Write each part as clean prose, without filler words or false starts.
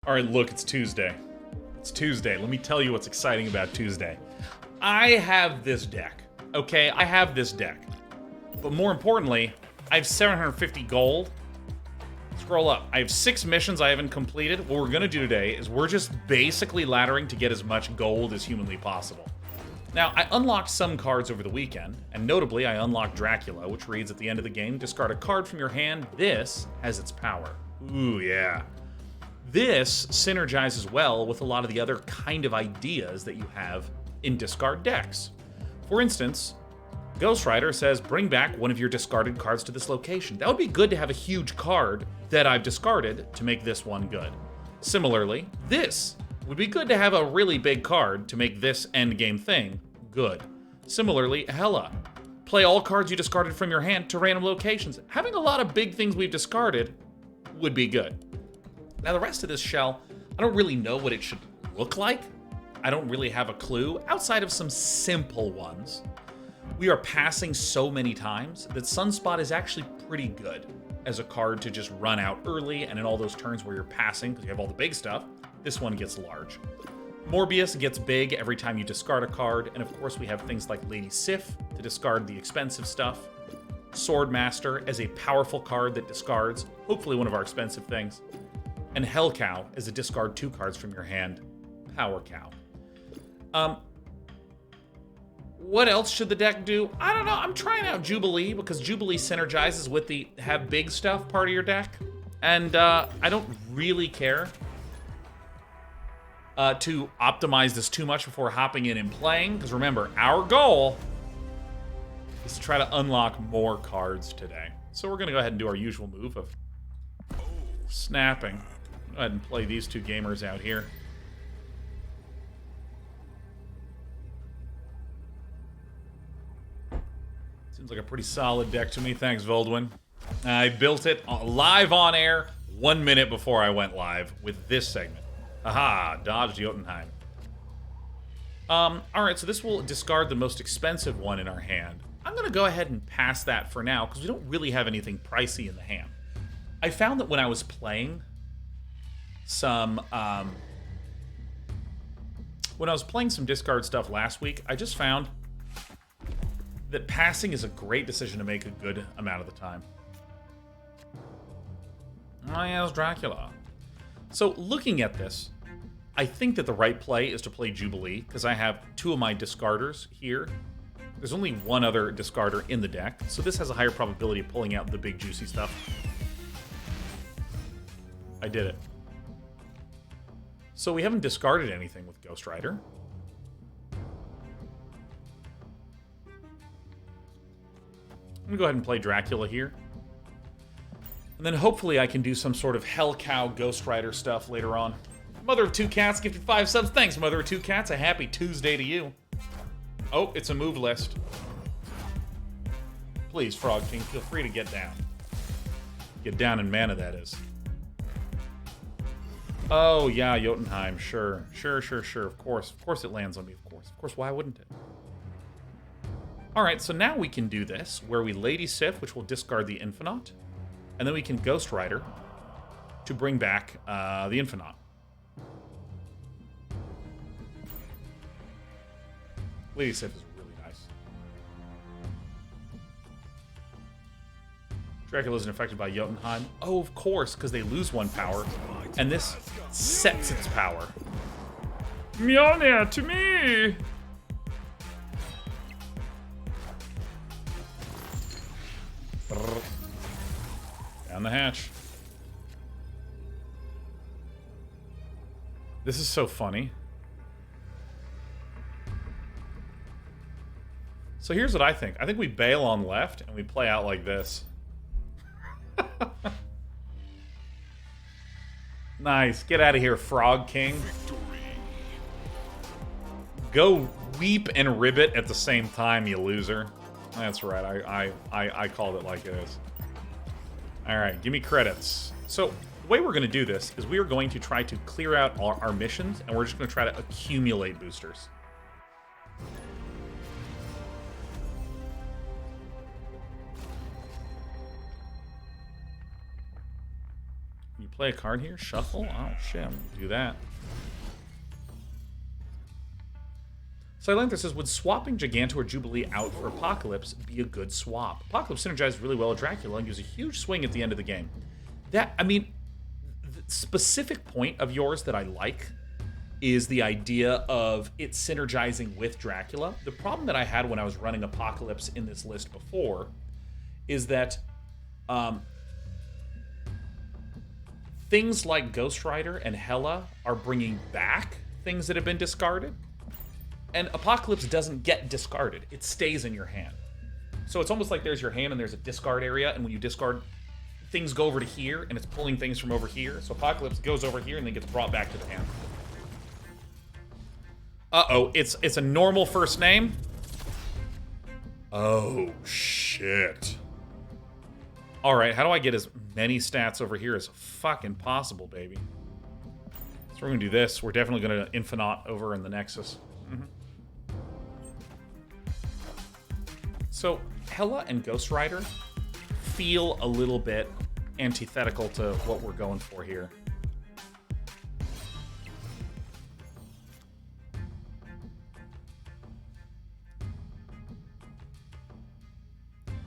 All right, look, it's Tuesday. It's Tuesday. Let me tell you what's exciting about Tuesday. I have this deck, okay? I have this deck. But more importantly, I have 750 gold. Scroll up. I have 6 missions I haven't completed. What we're going to do today is we're just basically laddering to get as much gold as humanly possible. Now, I unlocked some cards over the weekend, and notably, I unlocked Dracula, which reads at the end of the game, discard a card from your hand. This has its power. Ooh, yeah. This synergizes well with a lot of the other kind of ideas that you have in discard decks. For instance, Ghost Rider says, bring back one of your discarded cards to this location. That would be good to have a huge card that I've discarded to make this one good. Similarly, this would be good to have a really big card to make this endgame thing good. Similarly, Hela. Play all cards you discarded from your hand to random locations. Having a lot of big things we've discarded would be good. Now, the rest of this shell, I don't really know what it should look like. I don't really have a clue, outside of some simple ones. We are passing so many times that Sunspot is actually pretty good as a card to just run out early, and in all those turns where you're passing, because you have all the big stuff, this one gets large. Morbius gets big every time you discard a card, and of course we have things like Lady Sif to discard the expensive stuff. Swordmaster as a powerful card that discards, hopefully one of our expensive things. And Hell Cow as a discard 2 cards from your hand, Power Cow. What else should the deck do? I don't know. I'm trying out Jubilee because Jubilee synergizes with the have big stuff part of your deck. And I don't really care to optimize this too much before hopping in and playing. Because remember, our goal is to try to unlock more cards today. So we're going to go ahead and do our usual move of snapping. Go ahead and play these 2 gamers out here. Seems like a pretty solid deck to me. Thanks, Voldwin. I built it live on air 1 minute before I went live with this segment. Aha, dodged Jotunheim. Alright, so this will discard the most expensive one in our hand. I'm going to go ahead and pass that for now because we don't really have anything pricey in the hand. I found that when I was playing some discard stuff last week, I just found that passing is a great decision to make a good amount of the time. Oh yeah, it's Dracula. So looking at this, I think that the right play is to play Jubilee, because I have 2 of my discarders here. There's only 1 other discarder in the deck, so this has a higher probability of pulling out the big juicy stuff. I did it. So we haven't discarded anything with Ghost Rider. I'm gonna go ahead and play Dracula here. And then hopefully I can do some sort of Hell Cow Ghost Rider stuff later on. Mother of 2 Cats gifted 5 subs. Thanks, Mother of 2 Cats. A happy Tuesday to you. Oh, it's a move list. Please, Frog King, feel free to get down. Get down in mana, that is. Oh, yeah, Jotunheim. Sure. Of course it lands on me, of course. Of course, why wouldn't it? Alright, so now we can do this, where we Lady Sif, which will discard the Infinite, and then we can Ghost Rider to bring back the Infinite. Lady Sif is really nice. Dracula isn't affected by Jotunheim. Oh, of course, because they lose 1 power, and this sets its power. Mjolnir to me! Down the hatch. This is so funny. So here's what I think. I think we bail on left and we play out like this. Nice. Get out of here, Frog King. Go weep and ribbit at the same time, you loser. That's right. I called it like it is. Alright, give me credits. So, the way we're going to do this is we are going to try to clear out our missions, and we're just going to try to accumulate boosters. You play a card here? Shuffle? Oh, shit. I'm going to do that. Silenther says, would swapping Gigantor Jubilee out for Apocalypse be a good swap? Apocalypse synergized really well with Dracula and gives a huge swing at the end of the game. That, I mean, the specific point of yours that I like is the idea of it synergizing with Dracula. The problem that I had when I was running Apocalypse in this list before is that things like Ghost Rider and Hela are bringing back things that have been discarded. And Apocalypse doesn't get discarded. It stays in your hand. So it's almost like there's your hand and there's a discard area, and when you discard, things go over to here, and it's pulling things from over here. So Apocalypse goes over here and then gets brought back to the hand. Uh-oh, it's a normal first name? Oh, shit. Alright, how do I get as many stats over here as fucking possible, baby? So we're gonna do this. We're definitely gonna Infinite over in the Nexus. So, Hela and Ghost Rider feel a little bit antithetical to what we're going for here.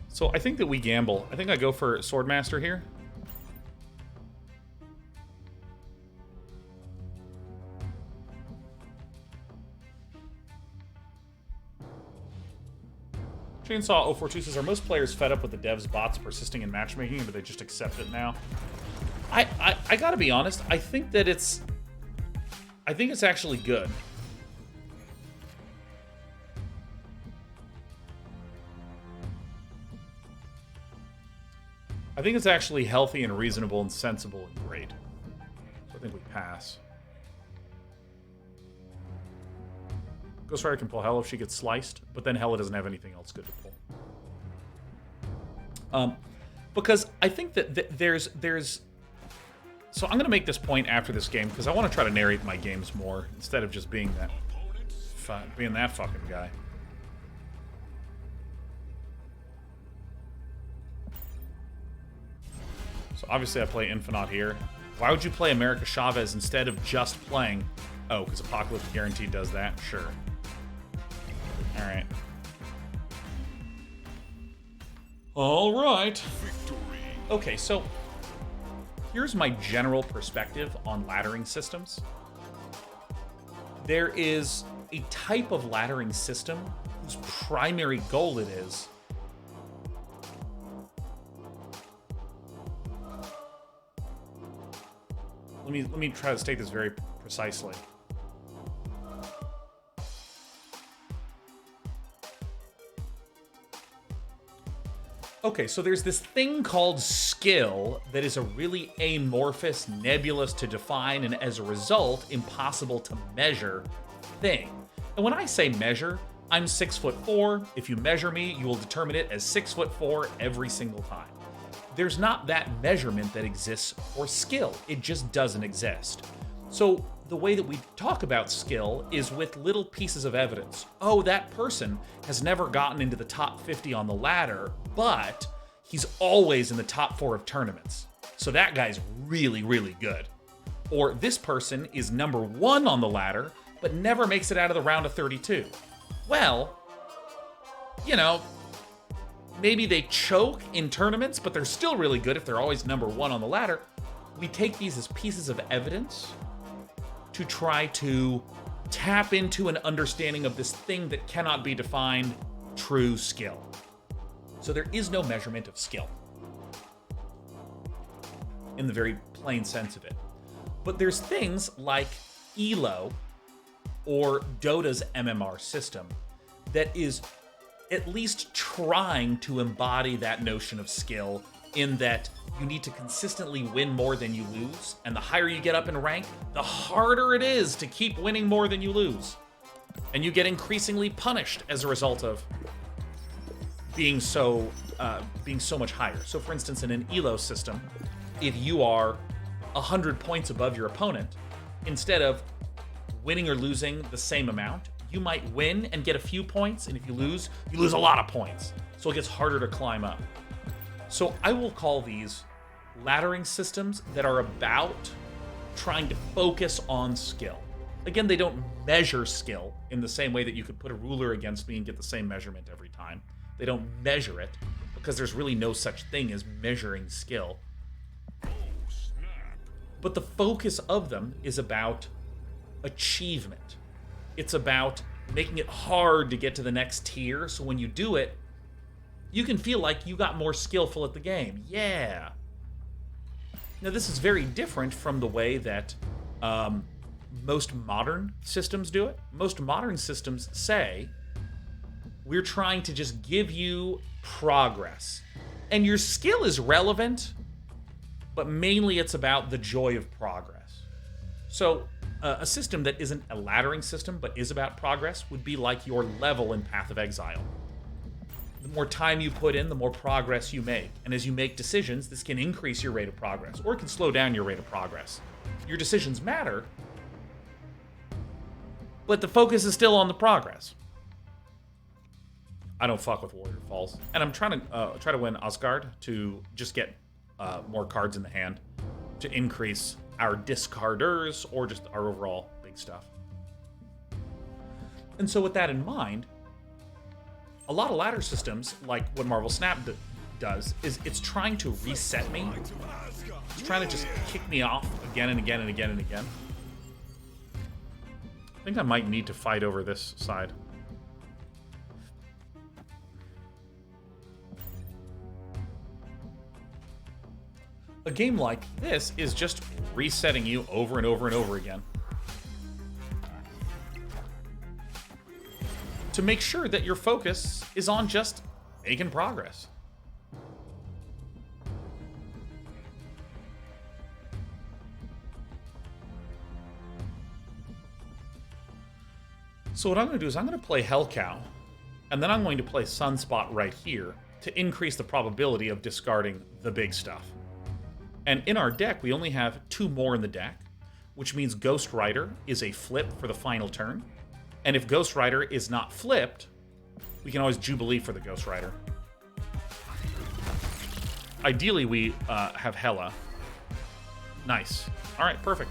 So I think that we gamble. I think I go for Swordmaster here. Chainsaw 042 says, are most players fed up with the devs' bots persisting in matchmaking, or do they just accept it now? I gotta be honest, I think it's actually good. I think it's actually healthy and reasonable and sensible and great. So I think we pass. Ghost Rider can pull Hela if she gets sliced, but then Hela doesn't have anything else good to pull. Because I think that there's... So I'm going to make this point after this game, because I want to try to narrate my games more, instead of just being that fucking guy. So obviously I play Infinite here. Why would you play America Chavez instead of just playing... Oh, because Apocalypse guaranteed does that? Sure. Alright. Alright. Okay, so here's my general perspective on laddering systems. There is a type of laddering system whose primary goal it is let me try to state this very precisely. Okay, so there's this thing called skill that is a really amorphous, nebulous to define, and as a result, impossible to measure thing. And when I say measure, I'm 6'4". If you measure me, you will determine it as 6'4" every single time. There's not that measurement that exists for skill. It just doesn't exist. So the way that we talk about skill is with little pieces of evidence. Oh, that person has never gotten into the top 50 on the ladder, but he's always in the top 4 of tournaments. So that guy's really, really good. Or this person is number 1 on the ladder, but never makes it out of the round of 32. Well, you know, maybe they choke in tournaments, but they're still really good if they're always number 1 on the ladder. We take these as pieces of evidence to try to tap into an understanding of this thing that cannot be defined, true skill. So there is no measurement of skill in the very plain sense of it. But there's things like ELO or Dota's MMR system that is at least trying to embody that notion of skill, in that you need to consistently win more than you lose, and the higher you get up in rank, the harder it is to keep winning more than you lose. And you get increasingly punished as a result of being so much higher. So for instance, in an ELO system, if you are 100 points above your opponent, instead of winning or losing the same amount, you might win and get a few points, and if you lose a lot of points. So it gets harder to climb up. So I will call these laddering systems that are about trying to focus on skill. Again, they don't measure skill in the same way that you could put a ruler against me and get the same measurement every time. They don't measure it because there's really no such thing as measuring skill. But the focus of them is about achievement. It's about making it hard to get to the next tier, so when you do it, you can feel like you got more skillful at the game. Yeah. Now, this is very different from the way that most modern systems do it. Most modern systems say, we're trying to just give you progress. And your skill is relevant, but mainly it's about the joy of progress. So a system that isn't a laddering system, but is about progress, would be like your level in Path of Exile. The more time you put in, the more progress you make. And as you make decisions, this can increase your rate of progress, or it can slow down your rate of progress. Your decisions matter, but the focus is still on the progress. I don't fuck with Warrior Falls. And I'm trying to win Asgard to just get more cards in the hand to increase our discarders or just our overall big stuff. And so with that in mind, a lot of ladder systems, like what Marvel Snap does, is it's trying to reset me. It's trying to just kick me off again and again and again and again. I think I might need to fight over this side. A game like this is just resetting you over and over and over again. To make sure that your focus is on just making progress. So what I'm going to do is I'm going to play Hellcow, and then I'm going to play Sunspot right here to increase the probability of discarding the big stuff. And in our deck, we only have 2 more in the deck, which means Ghost Rider is a flip for the final turn. And if Ghost Rider is not flipped, we can always Jubilee for the Ghost Rider. Ideally, we have Hela. Nice. All right, perfect.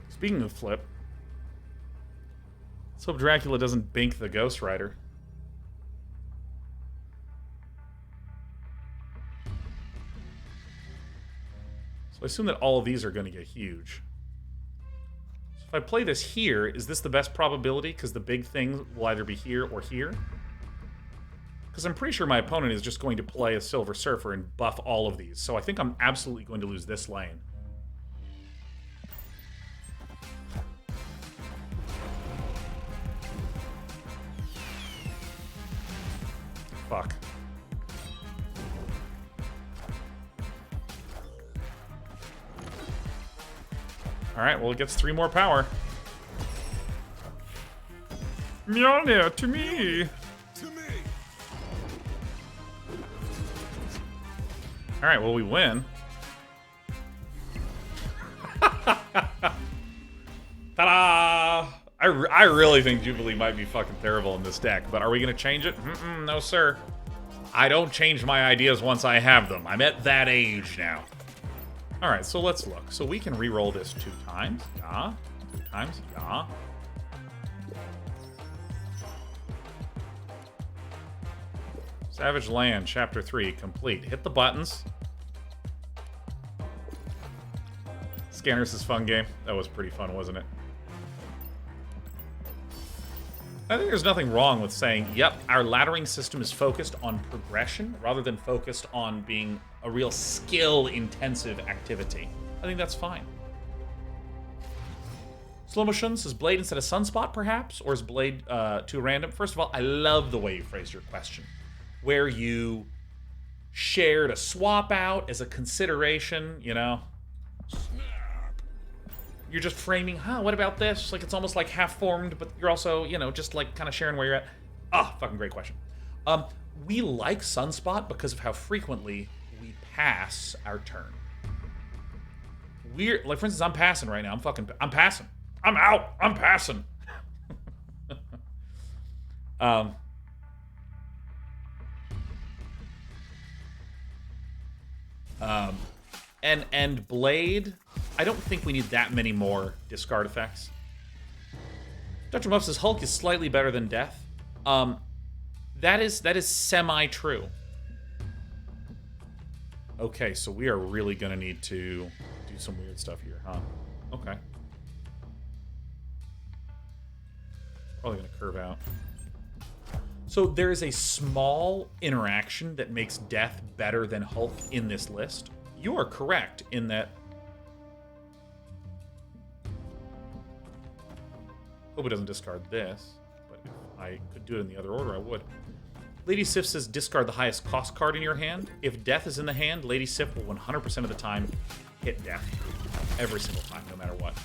Speaking of flip, let's hope Dracula doesn't bink the Ghost Rider. So I assume that all of these are going to get huge. So if I play this here, is this the best probability? Because the big thing will either be here or here. Because I'm pretty sure my opponent is just going to play a Silver Surfer and buff all of these. So I think I'm absolutely going to lose this lane. Fuck. Alright, well, it gets 3 more power. Mjolnir, to me! Alright, well, we win. Ta-da! I really think Jubilee might be fucking terrible in this deck, but are we going to change it? No, sir. I don't change my ideas once I have them. I'm at that age now. Alright, so let's look. So we can re-roll this 2 times. Yeah. 2 times. Yeah. Savage Land, Chapter 3, complete. Hit the buttons. Scanners is fun game. That was pretty fun, wasn't it? I think there's nothing wrong with saying, yep, our laddering system is focused on progression rather than focused on being a real skill-intensive activity. I think that's fine. Slow Motion says Blade instead of Sunspot, perhaps? Or is Blade too random? First of all, I love the way you phrased your question, where you shared a swap out as a consideration, you know? You're just framing, what about this? Like, it's almost like half-formed, but you're also, you know, just like kind of sharing where you're at. Fucking great question. We like Sunspot because of how frequently we pass our turn. Like, for instance, I'm passing right now. I'm passing. I'm out. I'm passing. Um, and Blade, I don't think we need that many more discard effects. Dr. Muff says Hulk is slightly better than Death. That is semi-true. Okay, so we are really gonna need to do some weird stuff here, huh? Okay. Probably gonna curve out. So there is a small interaction that makes Death better than Hulk in this list. You are correct in that. Hope it doesn't discard this, but if I could do it in the other order, I would. Lady Sif says discard the highest cost card in your hand. If Death is in the hand, Lady Sif will 100% of the time hit Death. Every single time, no matter what.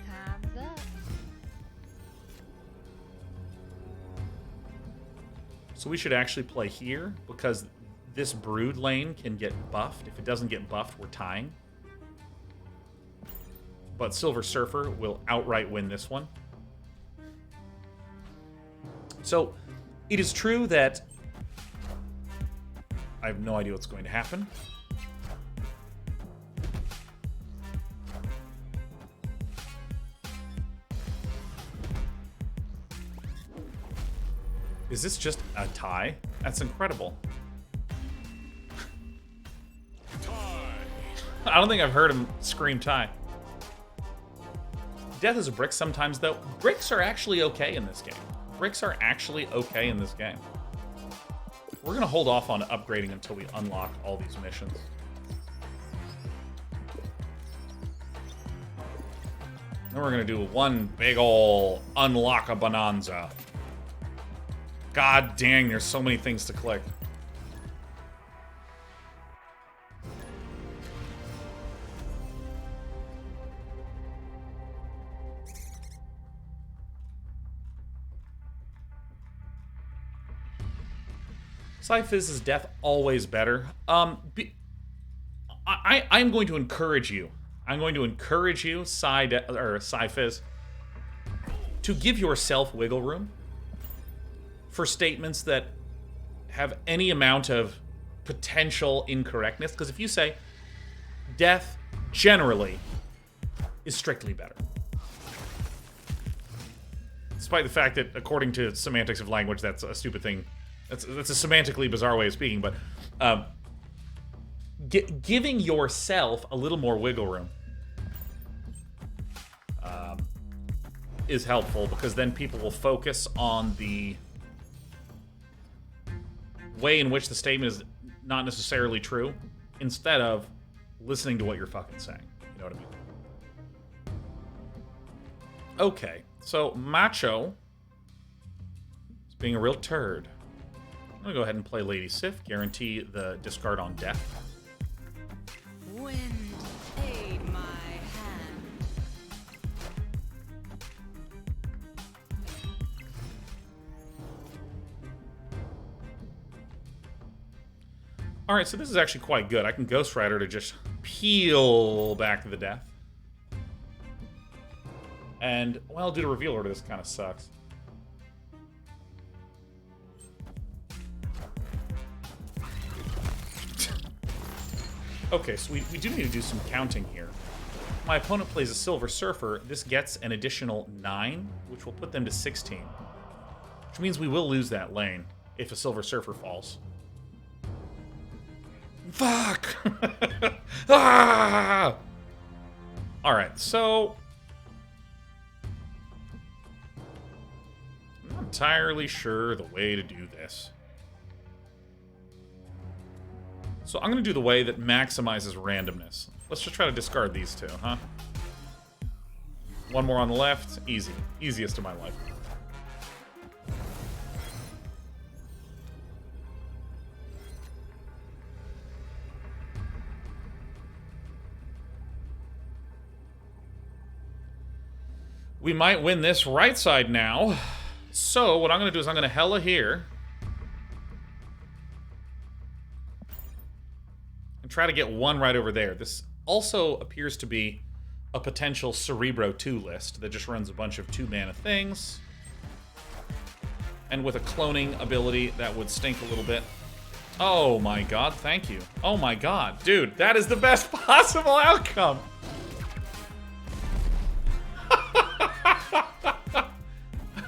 Time's up. So we should actually play here, because this Brood lane can get buffed. If it doesn't get buffed, we're tying. But Silver Surfer will outright win this one. So, it is true that I have no idea what's going to happen. Is this just a tie? That's incredible. Tie. I don't think I've heard him scream tie. Death is a brick sometimes, though. Bricks are actually okay in this game. Bricks are actually okay in this game. We're going to hold off on upgrading until we unlock all these missions. Then we're going to do one big ol' unlock a bonanza. God dang, there's so many things to click. Sci-Fizz's Death always better. I'm going to encourage you. I'm going to encourage you, Sci-Fizz, to give yourself wiggle room for statements that have any amount of potential incorrectness. Because if you say Death generally is strictly better, despite the fact that according to semantics of language, that's a stupid thing. That's a semantically bizarre way of speaking, but giving yourself a little more wiggle room is helpful, because then people will focus on the way in which the statement is not necessarily true, instead of listening to what you're fucking saying. You know what I mean? Okay, so Macho is being a real turd. I'm gonna go ahead and play Lady Sif, guarantee the discard on Death. Wind, aid my hand. Alright, so this is actually quite good. I can Ghost Rider to just peel back the Death. And, well, due to reveal order, this kind of sucks. Okay, so we do need to do some counting here. My opponent plays a Silver Surfer. This gets an additional 9, which will put them to 16. Which means we will lose that lane if a Silver Surfer falls. Fuck! Ah! Alright, so I'm not entirely sure the way to do this. So I'm going to do the way that maximizes randomness. Let's just try to discard these two, huh? One more on the left. Easy. Easiest of my life. We might win this right side now. So what I'm going to do is I'm going to Hella here. And try to get one right over there. This also appears to be a potential Cerebro 2 list that just runs a bunch of 2-mana things. And with a cloning ability, that would stink a little bit. Oh my god, thank you. Oh my god, dude, that is the best possible outcome.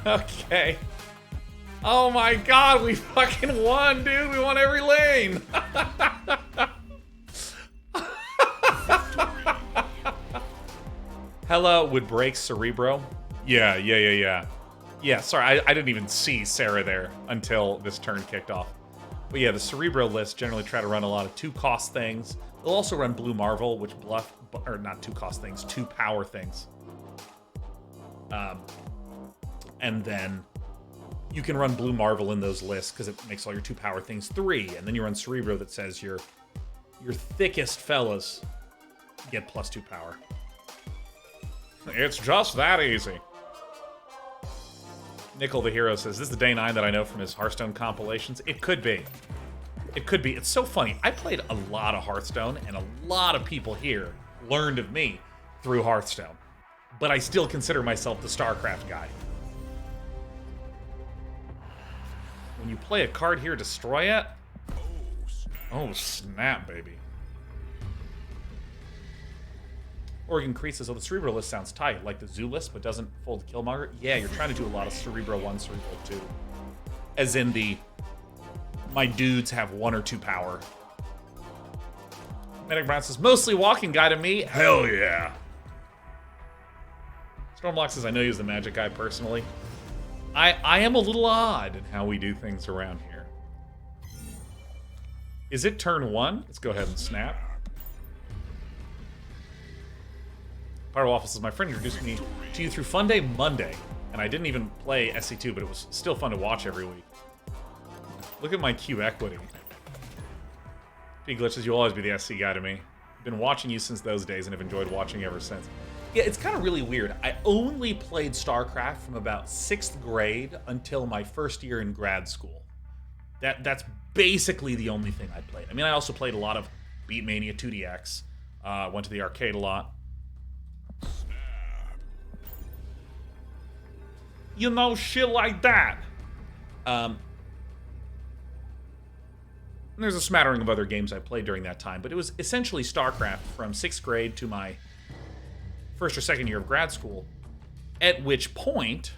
Okay. Oh my god, we fucking won, dude. We won every lane. Hella would break Cerebro. Yeah. Yeah, sorry, I didn't even see Sarah there until this turn kicked off. But yeah, the Cerebro list generally try to run a lot of 2-cost things. They'll also run Blue Marvel, which bluff, or not 2-cost things, 2-power things. And then you can run Blue Marvel in those lists because it makes all your 2-power things 3. And then you run Cerebro that says your thickest fellas get +2 power. It's just that easy. Nickel the Hero says, this is the day 9 that I know from his Hearthstone compilations. It could be. It could be. It's so funny. I played a lot of Hearthstone, and a lot of people here learned of me through Hearthstone. But I still consider myself the StarCraft guy. When you play a card here, destroy it? Oh, snap, baby. Oregon Crease says, oh, the Cerebro list sounds tight, like the Zoo list, but doesn't fold Killmonger. Yeah, you're trying to do a lot of Cerebro 1, Cerebro 2. As in the, my dudes have 1 or 2 power. Medic Brown says, mostly walking guy to me. Hell yeah. Stormblock says, I know you as the magic guy personally. I am a little odd in how we do things around here. Is it turn 1? Let's go ahead and snap. Pyro Waffle says, my friend introduced me to you through Fun Day Monday, and I didn't even play SC2, but it was still fun to watch every week. Look at my Q equity. P-Glitch says, you'll always be the SC guy to me. I've been watching you since those days and have enjoyed watching ever since. Yeah, it's kind of really weird. I only played StarCraft from about 6th grade until my first year in grad school. That's basically the only thing I played. I mean, I also played a lot of Beatmania 2DX. Went to the arcade a lot. You know, shit like that. And there's a smattering of other games I played during that time, but it was essentially StarCraft from 6th grade to my first or second year of grad school, at which point...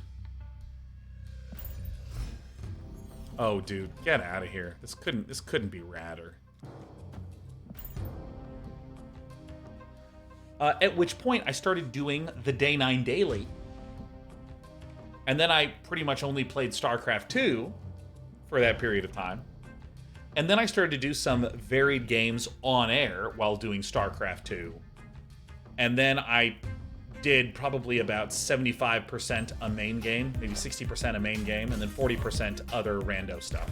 Oh, dude, get out of here. This couldn't be radder. At which point I started doing the Day 9 Daily. And then I pretty much only played StarCraft 2 for that period of time. And then I started to do some varied games on air while doing StarCraft 2. And then I did probably about 75% a main game, maybe 60% a main game, and then 40% other rando stuff.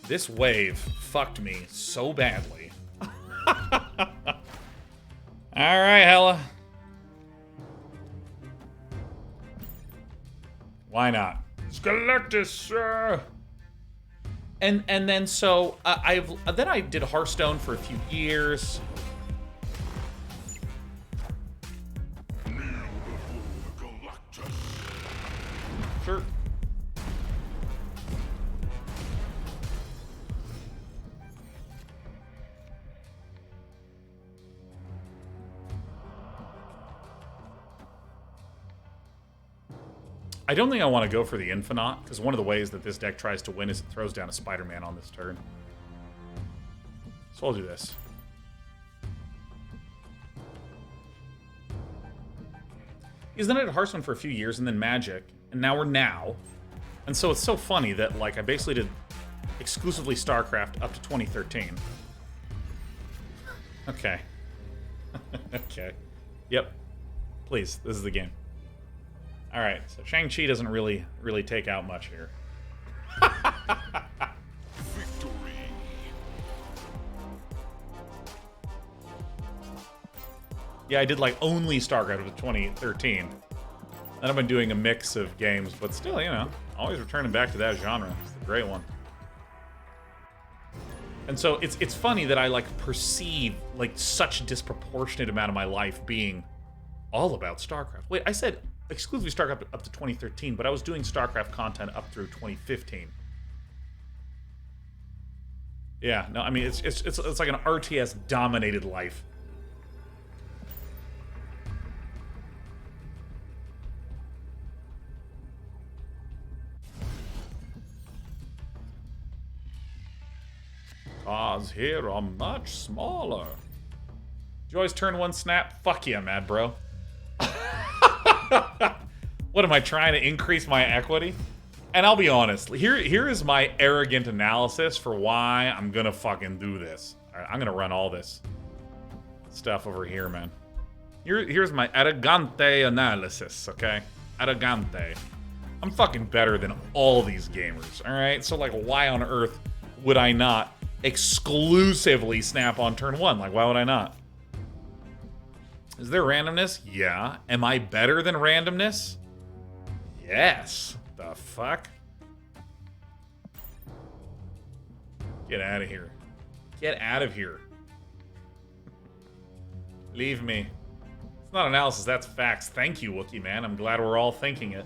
This wave fucked me so badly. Alright, Hella. Why not? Galactus! And then so then I did Hearthstone for a few years. Sure. I don't think I want to go for the Infinite, because one of the ways that this deck tries to win is it throws down a Spider-Man on this turn. So I'll do this. Because then I did Hearthstone for a few years, and then Magic, and now we're Now. And so it's so funny that, like, I basically did exclusively StarCraft up to 2013. Okay. Okay. Yep. Please, this is the game. Alright, so Shang-Chi doesn't really take out much here. Victory. Yeah, I did like only StarCraft with 2013. And I've been doing a mix of games, but still, you know, always returning back to that genre. It's a great one. And so it's funny that I, like, perceive, like, such a disproportionate amount of my life being all about StarCraft. Wait, I said exclusively StarCraft up to 2013, but I was doing StarCraft content up through 2015. Yeah, no, I mean, it's like an RTS-dominated life. Cars here are much smaller. Do you always turn one snap? Fuck yeah, mad bro. What am I trying to increase my equity? And I'll be honest, here is my arrogant analysis for why I'm gonna fucking do this. All right, I'm gonna run all this stuff over here, man. Here's my arrogante analysis, okay? Arrogante. I'm fucking better than all these gamers, all right? So, like, why on earth would I not exclusively snap on turn one? Like, why would I not? Is there randomness? Yeah. Am I better than randomness? Yes. The fuck? Get out of here. Get out of here. Leave me. It's not analysis, that's facts. Thank you, Wookie man. I'm glad we're all thinking it.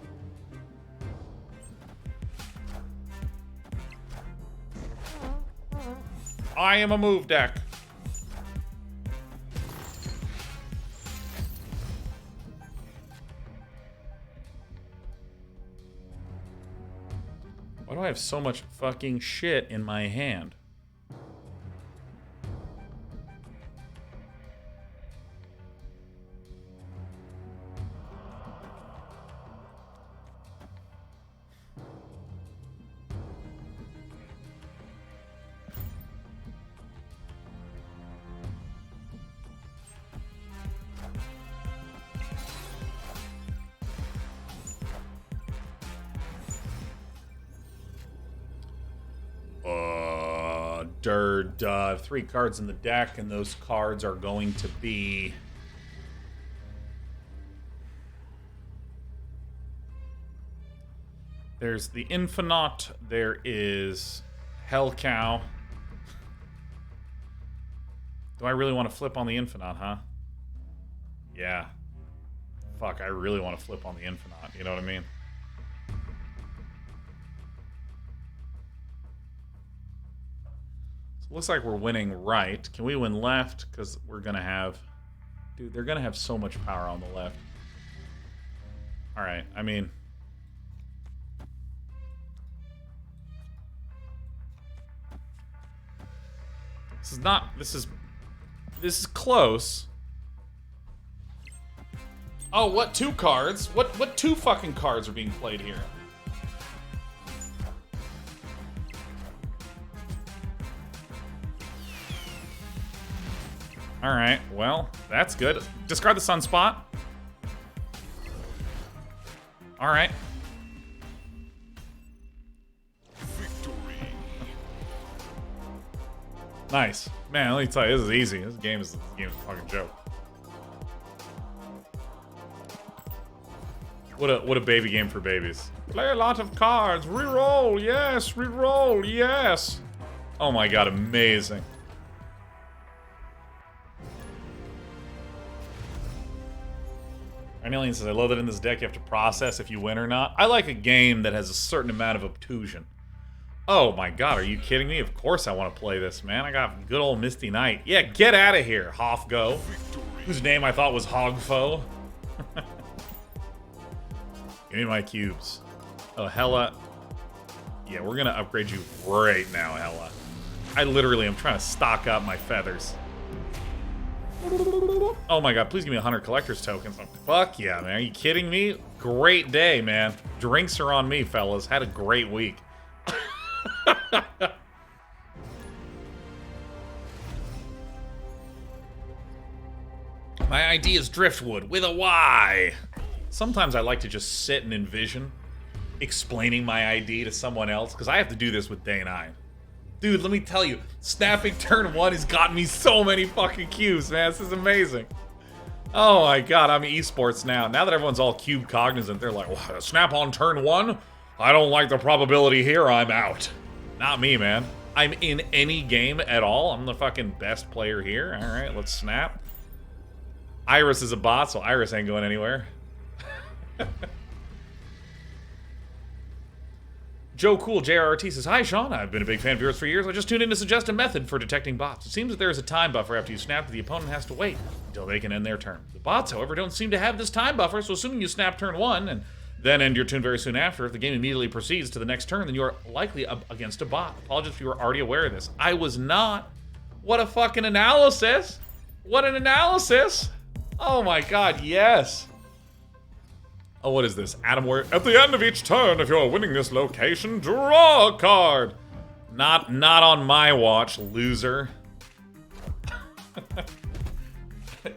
I am a move deck. Why do I have so much fucking shit in my hand? Duh. 3 cards in the deck, and those cards are going to be... There's the Infinite, there is Hell Cow. Do I really want to flip on the Infinite, huh? Yeah. Fuck, I really want to flip on the Infinite, you know what I mean? Looks like we're winning right. Can we win left? Because we're going to have... Dude, they're going to have so much power on the left. Alright, I mean... This is not... This is close. Oh, what 2 cards? What 2 fucking cards are being played here? Alright, well, that's good. Discard the Sunspot. Alright. Victory. Nice. Man, let me tell you, this is easy. This game is a fucking joke. What a baby game for babies. Play a lot of cards. Reroll, yes. Reroll, yes. Oh my god, amazing. Alien says, I love that in this deck you have to process if you win or not. I like a game that has a certain amount of obtusion. Oh my god, are you kidding me? Of course I want to play this, man. I got good old Misty Knight. Yeah, get out of here, Hoffgo. Whose name I thought was Hogfo. Give me my cubes. Oh, Hella. Yeah, we're gonna upgrade you right now, Hella. I literally am trying to stock up my feathers. Oh my god, please give me 100 collector's tokens. Oh, fuck yeah, man. Are you kidding me? Great day, man. Drinks are on me, fellas. Had a great week. My ID is Driftwood with a Y. Sometimes I like to just sit and envision explaining my ID to someone else, because I have to do this with Day 9. Dude, let me tell you, snapping turn 1 has gotten me so many fucking cubes, man. This is amazing. Oh my god, I'm esports now. Now that everyone's all cube cognizant, they're like, well, snap on turn 1? I don't like the probability here, I'm out. Not me, man. I'm in any game at all. I'm the fucking best player here. All right, let's snap. Iris is a bot, so Iris ain't going anywhere. Joe Cool JRRT says, "Hi, Sean. I've been a big fan of yours for years. I just tuned in to suggest a method for detecting bots. It seems that there is a time buffer after you snap that the opponent has to wait until they can end their turn. The bots, however, don't seem to have this time buffer, so assuming you snap turn 1 and then end your turn very soon after, if the game immediately proceeds to the next turn, then you are likely up against a bot. Apologies if you were already aware of this." I was not. What a fucking analysis. What an analysis. Oh my god, yes. Oh, what is this? Adam Warrior. At the end of each turn, if you're winning this location, draw a card. Not on my watch, loser.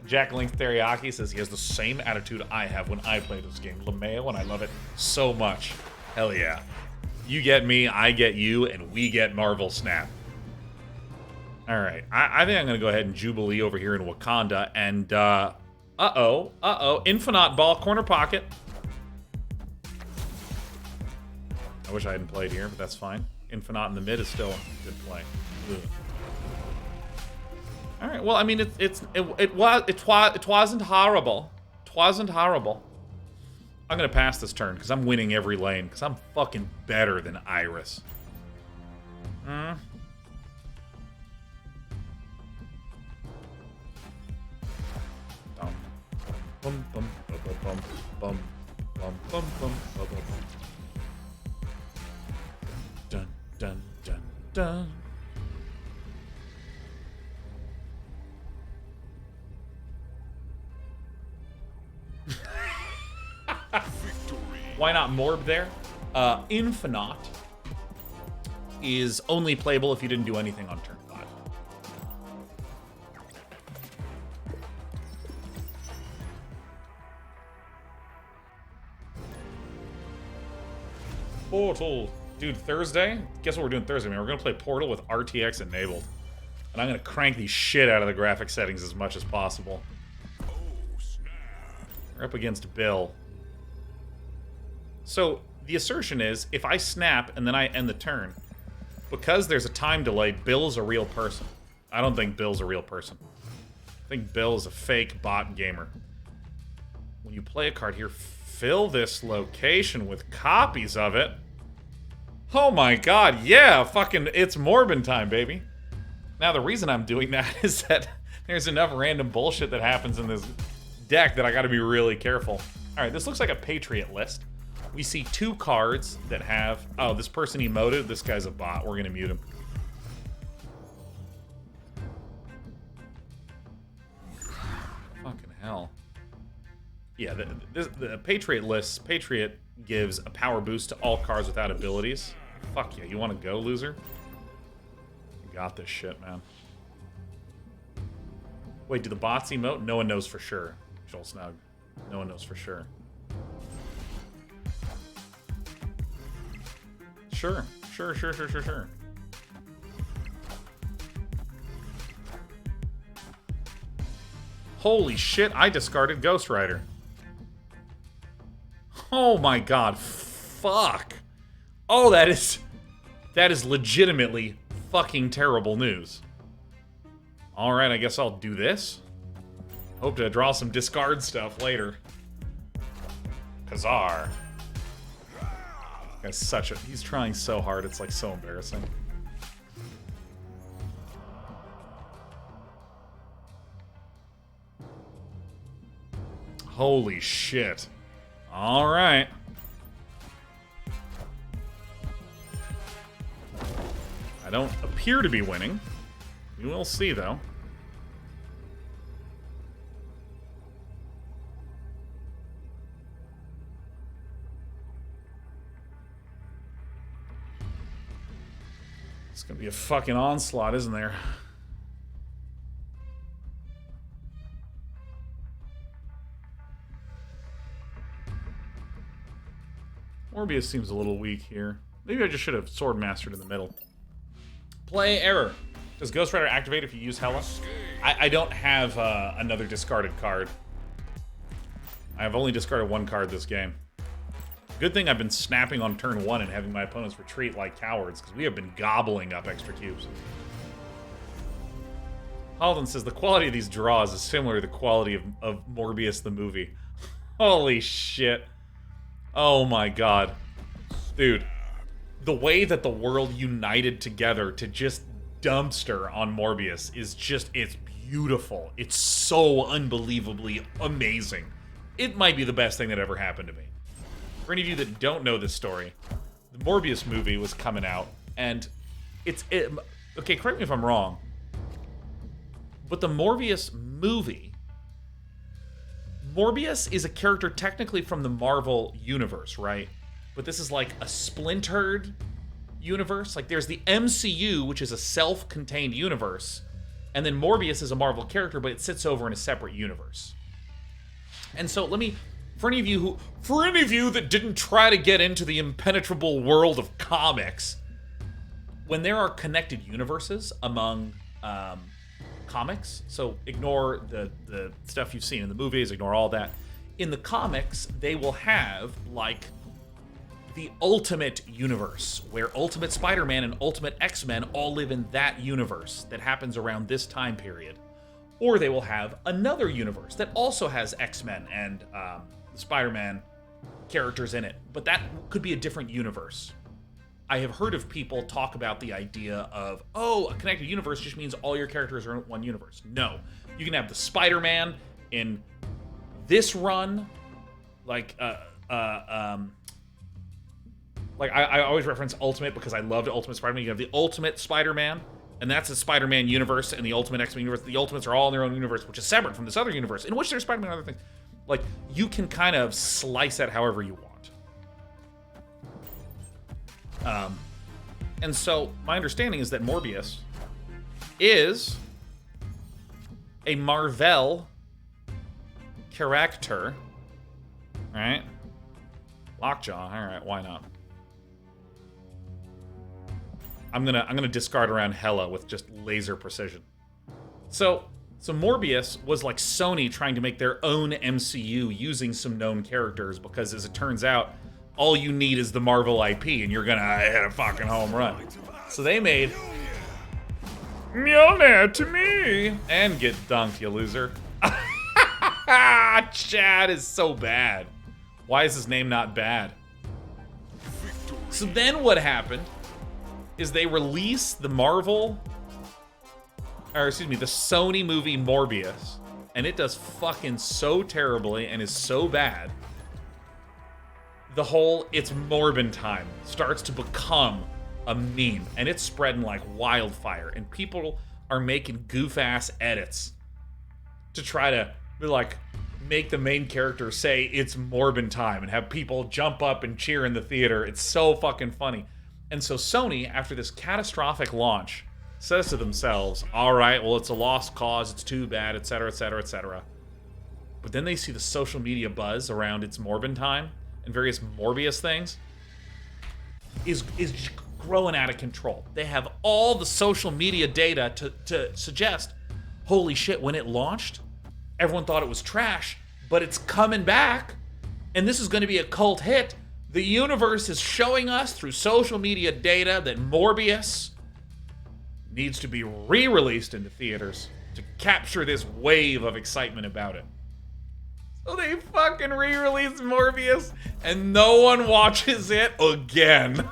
Jack Link Teriyaki says he has the same attitude I have when I play this game. LeMayo, and I love it so much. Hell yeah. You get me, I get you, and we get Marvel Snap. Alright, I think I'm going to go ahead and Jubilee over here in Wakanda, and, Infinite Ball, corner pocket. I wish I hadn't played here, but that's fine. Infinite in the mid is still a good play. Ugh. All right. Well, I mean, it wasn't horrible. It wasn't horrible. I'm gonna pass this turn because I'm winning every lane because I'm fucking better than Iris. Hmm. Bum bum bum bum bum bum bum bum bum bum. Dun dun dun dun. Why not Morb there? Infinite is only playable if you didn't do anything on turn 5. Portal. Dude, Thursday? Guess what we're doing Thursday, man? We're going to play Portal with RTX enabled. And I'm going to crank the shit out of the graphic settings as much as possible. We're up against Bill. So, the assertion is, if I snap and then I end the turn, because there's a time delay, Bill's a real person. I don't think Bill's a real person. I think Bill is a fake bot gamer. When you play a card here, fill this location with copies of it. Oh my god, yeah, fucking, it's Morbin time, baby. Now, the reason I'm doing that is that there's enough random bullshit that happens in this deck that I gotta be really careful. Alright, this looks like a Patriot list. We see 2 cards that have... Oh, this person emoted. This guy's a bot. We're gonna mute him. Fucking hell. Yeah, the Patriot list... Patriot gives a power boost to all cards without abilities. Fuck yeah, you wanna go, loser? You got this shit, man. Wait, do the bots emote? No one knows for sure. Joel Snug. No one knows for sure. Sure. Sure. Holy shit, I discarded Ghost Rider. Oh my god, fuck. Oh, that is legitimately fucking terrible news. Alright, I guess I'll do this. Hope to draw some discard stuff later. Kazar. Guy's such a... He's trying so hard, it's like so embarrassing. Holy shit. Alright. I don't appear to be winning. We will see, though. It's gonna be a fucking onslaught, isn't there? Morbius seems a little weak here. Maybe I just should have Sword Mastered in the middle. Play error. Does Ghost Rider activate if you use Hela? I don't have another discarded card. I have only discarded 1 card this game. Good thing I've been snapping on turn 1 and having my opponents retreat like cowards, because we have been gobbling up extra cubes. Halden says the quality of these draws is similar to the quality of Morbius the movie. Holy shit. Oh my god. Dude. The way that the world united together to just dumpster on Morbius is just, it's beautiful. It's so unbelievably amazing. It might be the best thing that ever happened to me. For any of you that don't know this story, the Morbius movie was coming out, and okay, correct me if I'm wrong, but the Morbius movie, Morbius is a character technically from the Marvel universe, right? But this is like a splintered universe. Like there's the MCU, which is a self-contained universe, and then Morbius is a Marvel character, but it sits over in a separate universe. And so for any of you that didn't try to get into the impenetrable world of comics, when there are connected universes among comics, so ignore the stuff you've seen in the movies, ignore all that. In the comics, they will have like the Ultimate Universe, where Ultimate Spider-Man and Ultimate X-Men all live in that universe that happens around this time period. Or they will have another universe that also has X-Men and Spider-Man characters in it, but that could be a different universe. I have heard of people talk about the idea of, oh, a connected universe just means all your characters are in one universe. No. You can have the Spider-Man in this run, like I always reference Ultimate because I loved Ultimate Spider-Man. You have the Ultimate Spider-Man, and that's the Spider-Man universe, and the Ultimate X-Men universe. The Ultimates are all in their own universe, which is separate from this other universe, in which there's Spider-Man and other things. Like, you can kind of slice it however you want. And so, my understanding is that Morbius is a Marvel character, right? Lockjaw, all right, why not? I'm gonna discard around hella with just laser precision. So Morbius was like Sony trying to make their own MCU using some known characters, because as it turns out, all you need is the Marvel IP and you're gonna hit a fucking home run. So they made Mjolnir to me and get dunked, you loser. Chad is so bad. Why is his name not bad? So then what happened is they released the Sony movie Morbius, and it does fucking so terribly and is so bad. The whole "it's Morbin time" starts to become a meme, and it's spreading like wildfire, and people are making goof-ass edits to try to be like, make the main character say "it's Morbin time" and have people jump up and cheer in the theater. It's so fucking funny. And so Sony, after this catastrophic launch, says to themselves, all right, well, it's a lost cause, it's too bad, etc., etc., etc. But then they see the social media buzz around "it's Morbin time" and various Morbius things is growing out of control. They have all the social media data to suggest, holy shit, when it launched, everyone thought it was trash, but it's coming back, and this is going to be a cult hit. The universe is showing us through social media data that Morbius needs to be re-released into theaters to capture this wave of excitement about it. So they fucking re-release Morbius, and no one watches it again.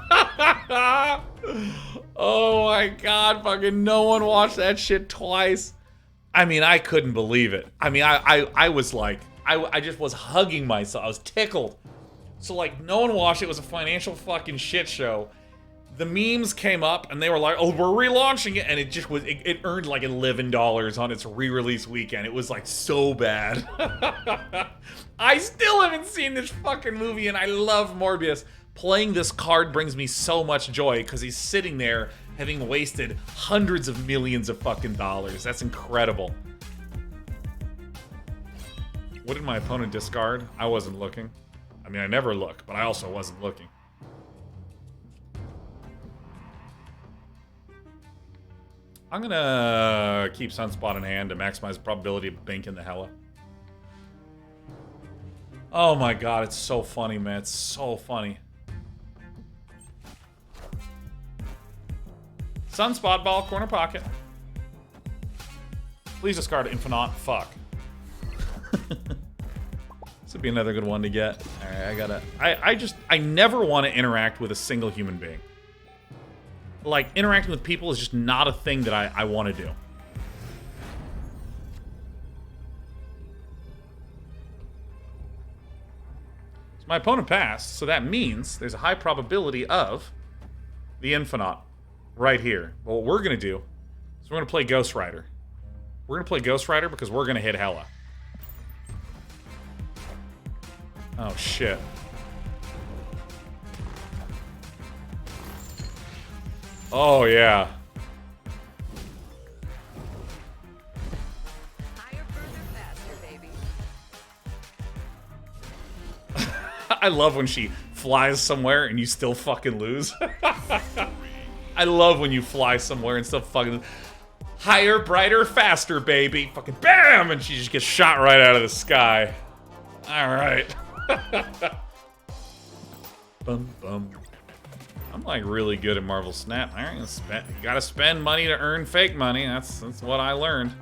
Oh my god, fucking no one watched that shit twice. I mean, I couldn't believe it. I mean, I was like, I just was hugging myself. I was tickled. So, like, no one watched it. It was a financial fucking shit show. The memes came up, and they were like, oh, we're relaunching it. And it just was, it earned like $11 on its re-release weekend. It was, like, so bad. I still haven't seen this fucking movie, and I love Morbius. Playing this card brings me so much joy, because he's sitting there having wasted hundreds of millions of fucking dollars. That's incredible. What did my opponent discard? I wasn't looking. I mean, I never look, but I also wasn't looking. I'm gonna keep Sunspot in hand to maximize the probability of banking the hella. Oh my god, it's so funny, man. It's so funny. Sunspot ball, corner pocket. Please discard Infinite. Fuck. This would be another good one to get. Alright, I never want to interact with a single human being. Like, interacting with people is just not a thing that I want to do. So my opponent passed, so that means there's a high probability of the Infinite right here. But what we're going to do is we're going to play Ghost Rider. We're going to play Ghost Rider because we're going to hit Hella. Oh, shit. Oh, yeah. Higher, further, faster, baby. I love when she flies somewhere and you still fucking lose. I love when you fly somewhere and still fucking... Higher, brighter, faster, baby. Fucking BAM! And she just gets shot right out of the sky. Alright. Bum, bum. I'm like really good at Marvel Snap. Alright, you gotta spend money to earn fake money. That's what I learned.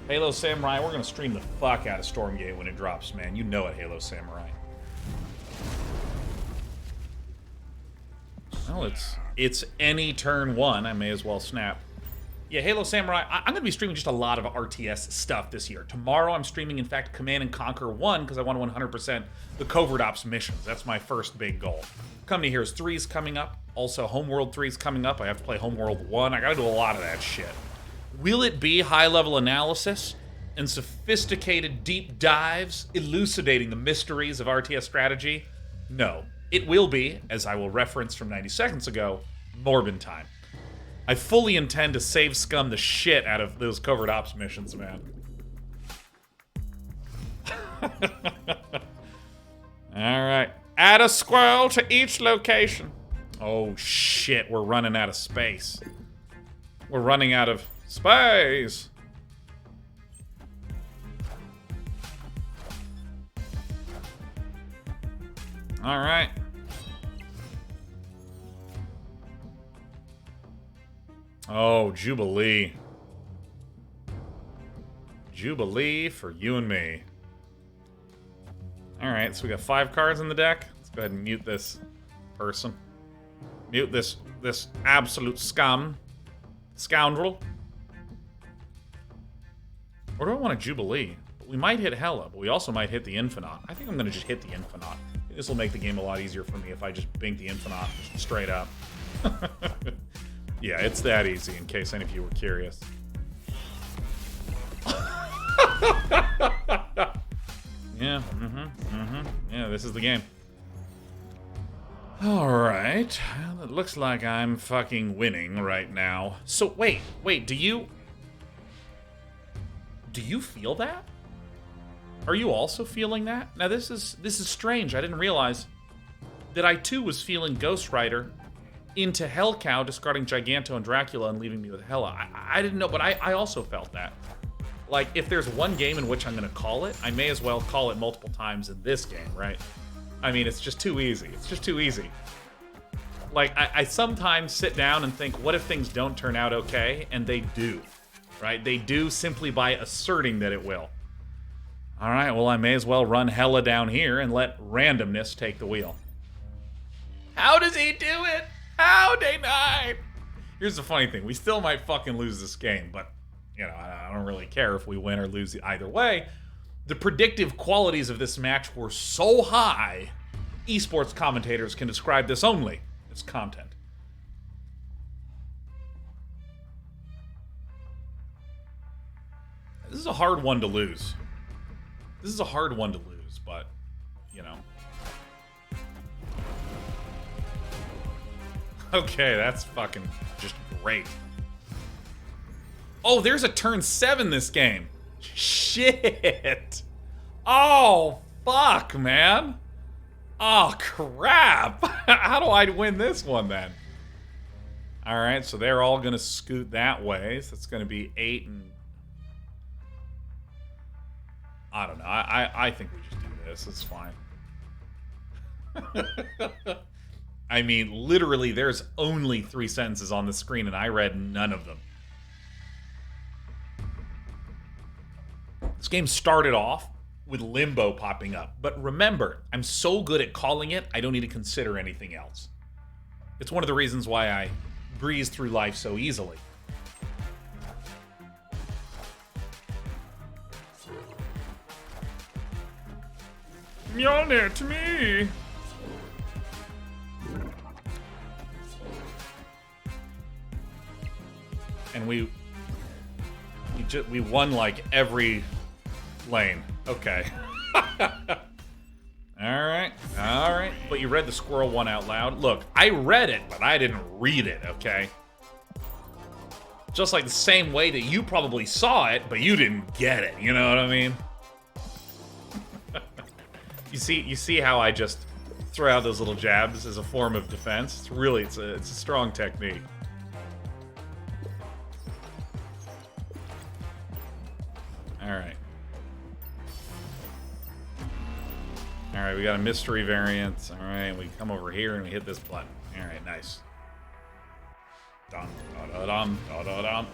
Halo Samurai, we're gonna stream the fuck out of Stormgate when it drops, man. You know it, Halo Samurai. Well, it's any turn one. I may as well snap. Yeah, Halo Samurai, I'm going to be streaming just a lot of RTS stuff this year. Tomorrow I'm streaming, in fact, Command & Conquer 1 because I want to 100% the Covert Ops missions. That's my first big goal. Company Heroes 3 is coming up. Also, Homeworld 3 is coming up. I have to play Homeworld 1. I got to do a lot of that shit. Will it be high-level analysis and sophisticated deep dives elucidating the mysteries of RTS strategy? No. It will be, as I will reference from 90 seconds ago, Morbin time. I fully intend to save scum the shit out of those Covert Ops missions, man. Alright. Add a squirrel to each location. Oh shit, we're running out of space. We're running out of space. Alright. Oh, Jubilee. Jubilee for you and me. Alright, so we got 5 cards in the deck. Let's go ahead and mute this person. Mute this absolute scum. Scoundrel. Or do I want a Jubilee? We might hit Hella, but we also might hit the Infinite. I think I'm going to just hit the Infinite. This will make the game a lot easier for me if I just bink the Infinite straight up. Yeah, it's that easy, in case any of you were curious. Yeah, yeah, this is the game. Alright, well, it looks like I'm fucking winning right now. So, wait, do you feel that? Are you also feeling that? Now, this is strange. I didn't realize that I, too, was feeling Ghost Rider into Hellcow, discarding Giganto and Dracula and leaving me with Hella. I didn't know, but I also felt that. Like, if there's one game in which I'm going to call it, I may as well call it multiple times in this game, right? I mean, it's just too easy. It's just too easy. Like, I sometimes sit down and think, what if things don't turn out okay? And they do, right? They do simply by asserting that it will. All right, well, I may as well run Hella down here and let randomness take the wheel. How does he do it? How, Day 9? Here's the funny thing. We still might fucking lose this game, but, you know, I don't really care if we win or lose either way. The predictive qualities of this match were so high, esports commentators can describe this only as content. This is a hard one to lose. This is a hard one to lose, but, you know. Okay, that's fucking just great. Oh, there's a turn 7 this game. Shit. Oh, fuck, man. Oh, crap. How do I win this one, then? All right, so they're all going to scoot that way. So it's going to be 8 and... I don't know. I think we just do this. It's fine. I mean, literally, there's only 3 sentences on the screen, and I read none of them. This game started off with Limbo popping up. But remember, I'm so good at calling it, I don't need to consider anything else. It's one of the reasons why I breeze through life so easily. Mjolnir to me! And we won like every lane. Okay. Alright. But you read the squirrel one out loud. Look, I read it, but I didn't read it, okay? Just like the same way that you probably saw it, but you didn't get it. You know what I mean? You see how I just throw out those little jabs as a form of defense? It's really, it's a strong technique. Alright. Alright, we got a mystery variant. Alright, we come over here and we hit this button. Alright, nice. Dum, da da dum, da da dum.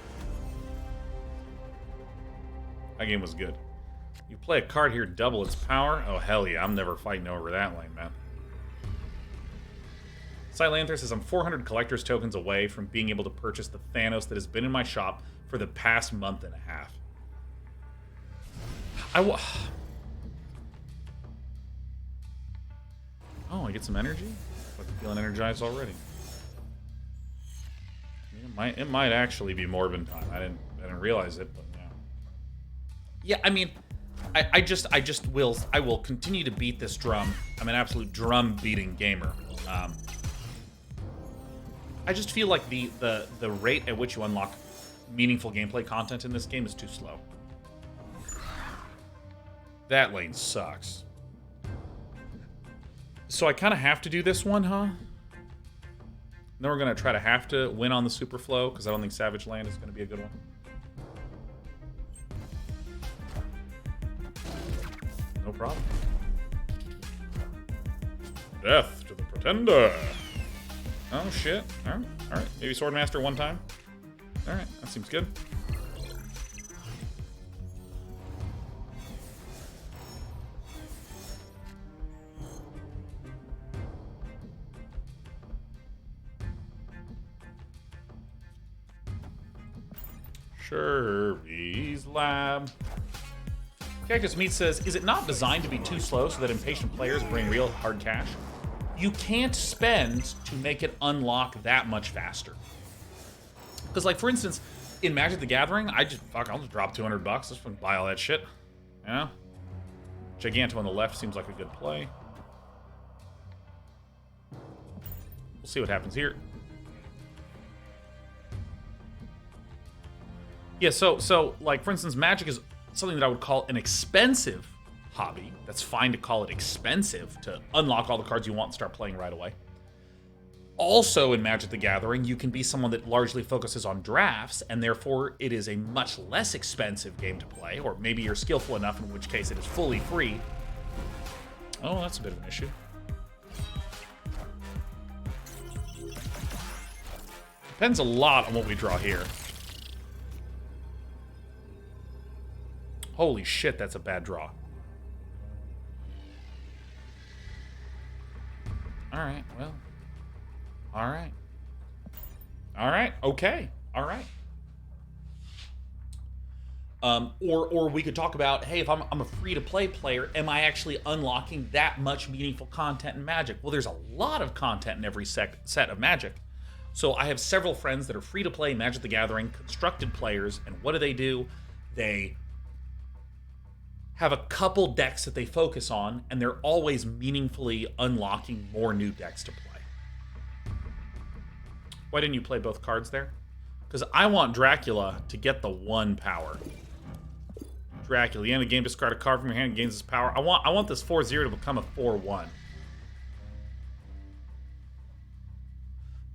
That game was good. You play a card here, double its power? Oh, hell yeah. I'm never fighting over that lane, man. Silanther says, I'm 400 collector's tokens away from being able to purchase the Thanos that has been in my shop for the past month and a half. Oh, I get some energy? I'm feeling energized already. It might actually be Morbin time. I didn't realize it, but yeah. Yeah, I mean, I will continue to beat this drum. I'm an absolute drum beating gamer. I just feel like the rate at which you unlock meaningful gameplay content in this game is too slow. That lane sucks. So I kind of have to do this one, huh? Then we're going to try to have to win on the super flow, because I don't think Savage Land is going to be a good one. No problem. Death to the Pretender. Oh, shit. Alright. Maybe Swordmaster one time. Alright, that seems good. Shervy's Lab. Cactus Meat says, is it not designed to be too slow so that impatient players bring real hard cash? You can't spend to make it unlock that much faster. Because, like, for instance, in Magic the Gathering, I'll just drop 200 bucks. Just buy all that shit. You know? Giganto on the left seems like a good play. We'll see what happens here. Yeah, so like, for instance, Magic is something that I would call an expensive hobby. That's fine to call it expensive to unlock all the cards you want and start playing right away. Also, in Magic the Gathering, you can be someone that largely focuses on drafts, and therefore it is a much less expensive game to play, or maybe you're skillful enough, in which case it is fully free. Oh, that's a bit of an issue. Depends a lot on what we draw here. Holy shit, that's a bad draw. Alright, well. Alright. Alright, okay. Alright. Or we could talk about, hey, if I'm a free-to-play player, am I actually unlocking that much meaningful content in Magic? Well, there's a lot of content in every set of Magic. So I have several friends that are free-to-play Magic the Gathering, constructed players, and what do? They have a couple decks that they focus on, and they're always meaningfully unlocking more new decks to play. Why didn't you play both cards there? Because I want Dracula to get the 1 power. Dracula, the end of the game, discard a card from your hand and gains its power. I want this 4-0 to become a 4-1.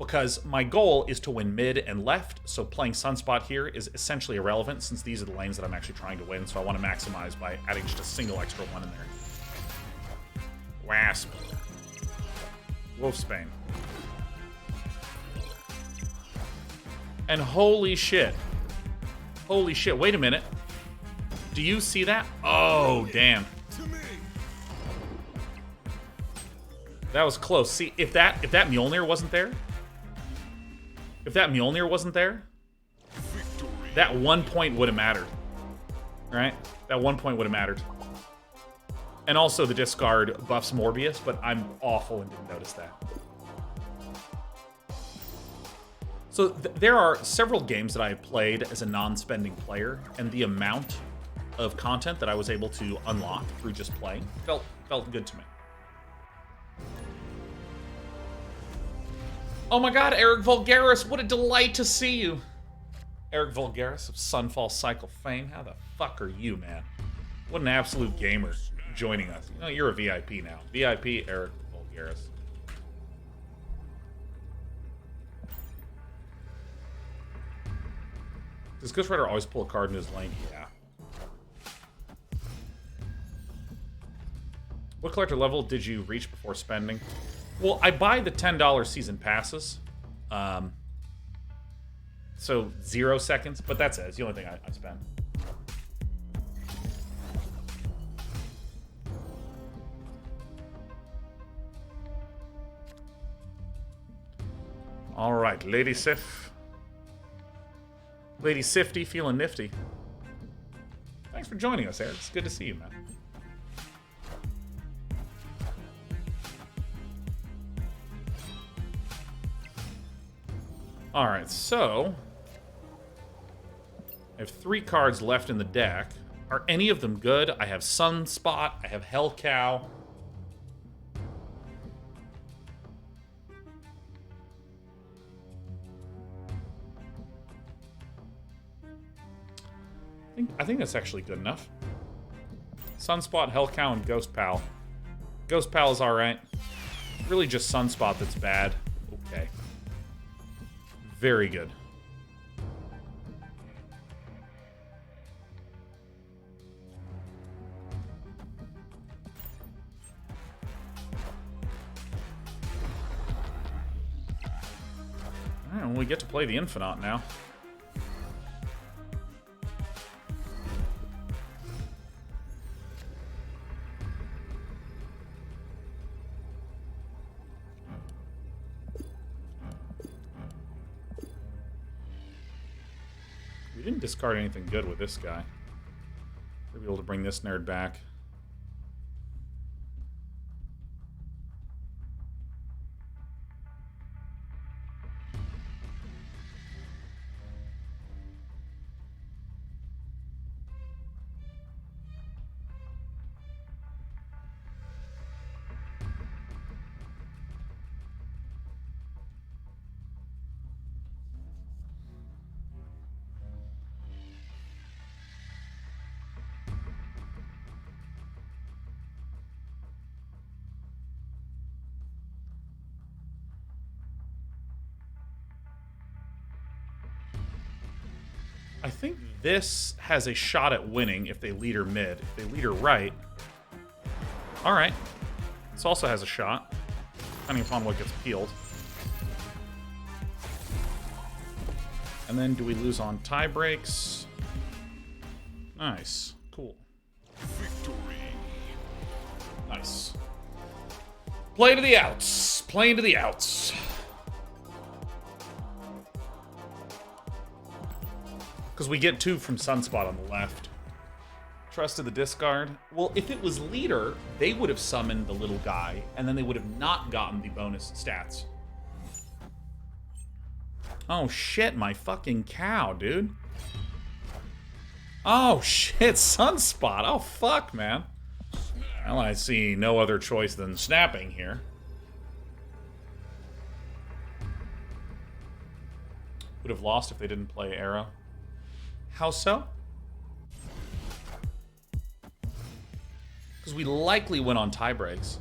because my goal is to win mid and left, so playing Sunspot here is essentially irrelevant since these are the lanes that I'm actually trying to win, so I want to maximize by adding just a single extra one in there. Wasp. Wolfsbane. And holy shit. Holy shit, wait a minute. Do you see that? Oh, damn. That was close. See, if that Mjolnir wasn't there, that 1 point would have mattered. Right? That 1 point would have mattered. And also the discard buffs Morbius, but I'm awful and didn't notice that. So there are several games that I have played as a non-spending player, and the amount of content that I was able to unlock through just playing felt good to me. Oh my god, Eric Vulgaris, what a delight to see you. Eric Vulgaris of Sunfall Cycle fame, how the fuck are you, man? What an absolute gamer joining us. You know, you're a VIP now. VIP Eric Vulgaris. Does Ghost Rider always pull a card in his lane? Yeah. What collector level did you reach before spending? Well, I buy the $10 season passes. So 0 seconds, but that's it. It's the only thing I spend. All right, Lady Sif. Lady Sifty, feeling nifty. Thanks for joining us, Eric. It's good to see you, man. All right, so I have 3 cards left in the deck. Are any of them good? I have Sunspot. I have Hell Cow. I think that's actually good enough. Sunspot, Hell Cow, and Ghost Pal. Ghost Pal is alright. Really just Sunspot that's bad. Okay. Very good. Alright, well, we get to play the Infinite now. We didn't discard anything good with this guy. We'll be able to bring this nerd back. I think this has a shot at winning if they lead her mid. If they lead her right... Alright. This also has a shot, depending upon what gets peeled. And then do we lose on tie breaks? Nice. Cool. Victory. Nice. Play to the outs. Playing to the outs. Because we get 2 from Sunspot on the left. Trusted the discard. Well, if it was leader, they would have summoned the little guy, and then they would have not gotten the bonus stats. Oh shit, my fucking cow, dude. Oh shit, Sunspot. Oh fuck, man. Well, I see no other choice than snapping here. Would have lost if they didn't play Arrow. How so? Because we likely went on tie breaks.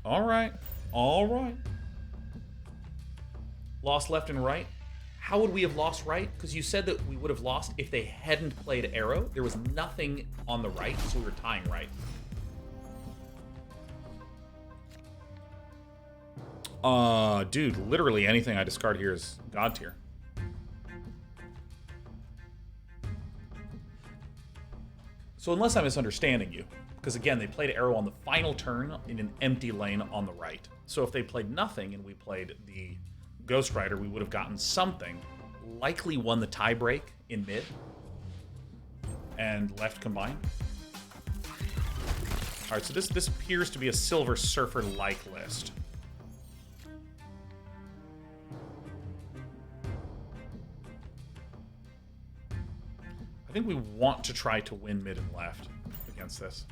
All right. All right. Lost left and right. How would we have lost right? Because you said that we would have lost if they hadn't played arrow. There was nothing on the right, so we were tying right. Dude, literally anything I discard here is God tier. So unless I'm misunderstanding you, because again, they played arrow on the final turn in an empty lane on the right. So if they played nothing and we played the Ghost Rider, we would have gotten something, likely won the tie break in mid, and left combined. All right, so this appears to be a Silver Surfer-like list. I think we want to try to win mid and left against this.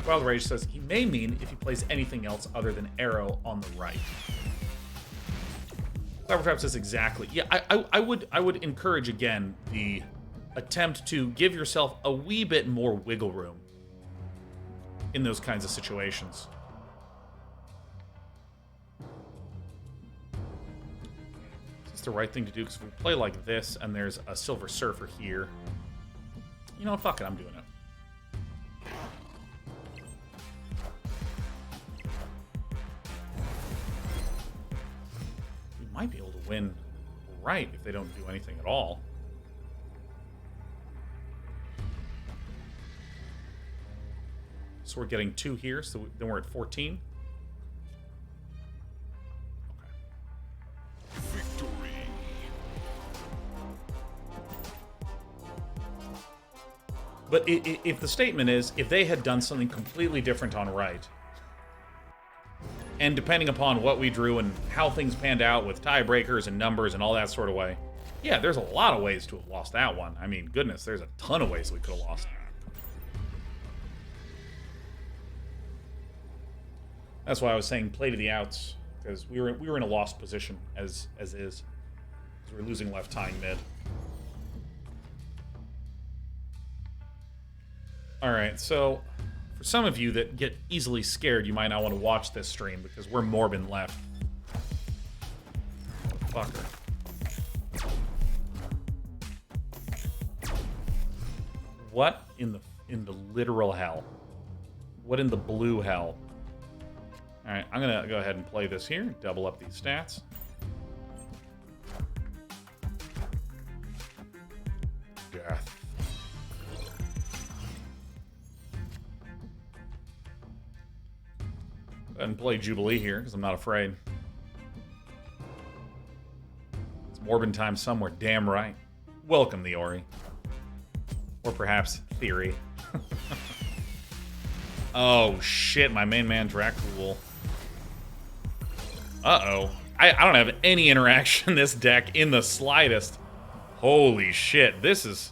Wild Rage says he may mean if he plays anything else other than arrow on the right. Clevertrap says exactly. Yeah, I would encourage again the attempt to give yourself a wee bit more wiggle room in those kinds of situations. It's the right thing to do, because if we play like this and there's a Silver Surfer here, you know what, fuck it, I'm doing it. We might be able to win right if they don't do anything at all. So we're getting 2 here, so then we're at 14. But if the statement is, if they had done something completely different on right, and depending upon what we drew and how things panned out with tiebreakers and numbers and all that sort of way, yeah, there's a lot of ways to have lost that one. I mean, goodness, there's a ton of ways we could have lost. That's why I was saying play to the outs, because we were in a lost position as is, because we were losing left, tying mid. All right, so for some of you that get easily scared, you might not want to watch this stream because we're Morbin left. Fucker. What in the literal hell? What in the blue hell? All right, I'm gonna go ahead and play this here. Double up these stats. Death. And play Jubilee here, because I'm not afraid. It's Morbin time somewhere, damn right. Welcome, the Ori. Or perhaps Theory. Oh, shit, my main man, Dracula. Uh-oh. I don't have any interaction in this deck in the slightest. Holy shit, this is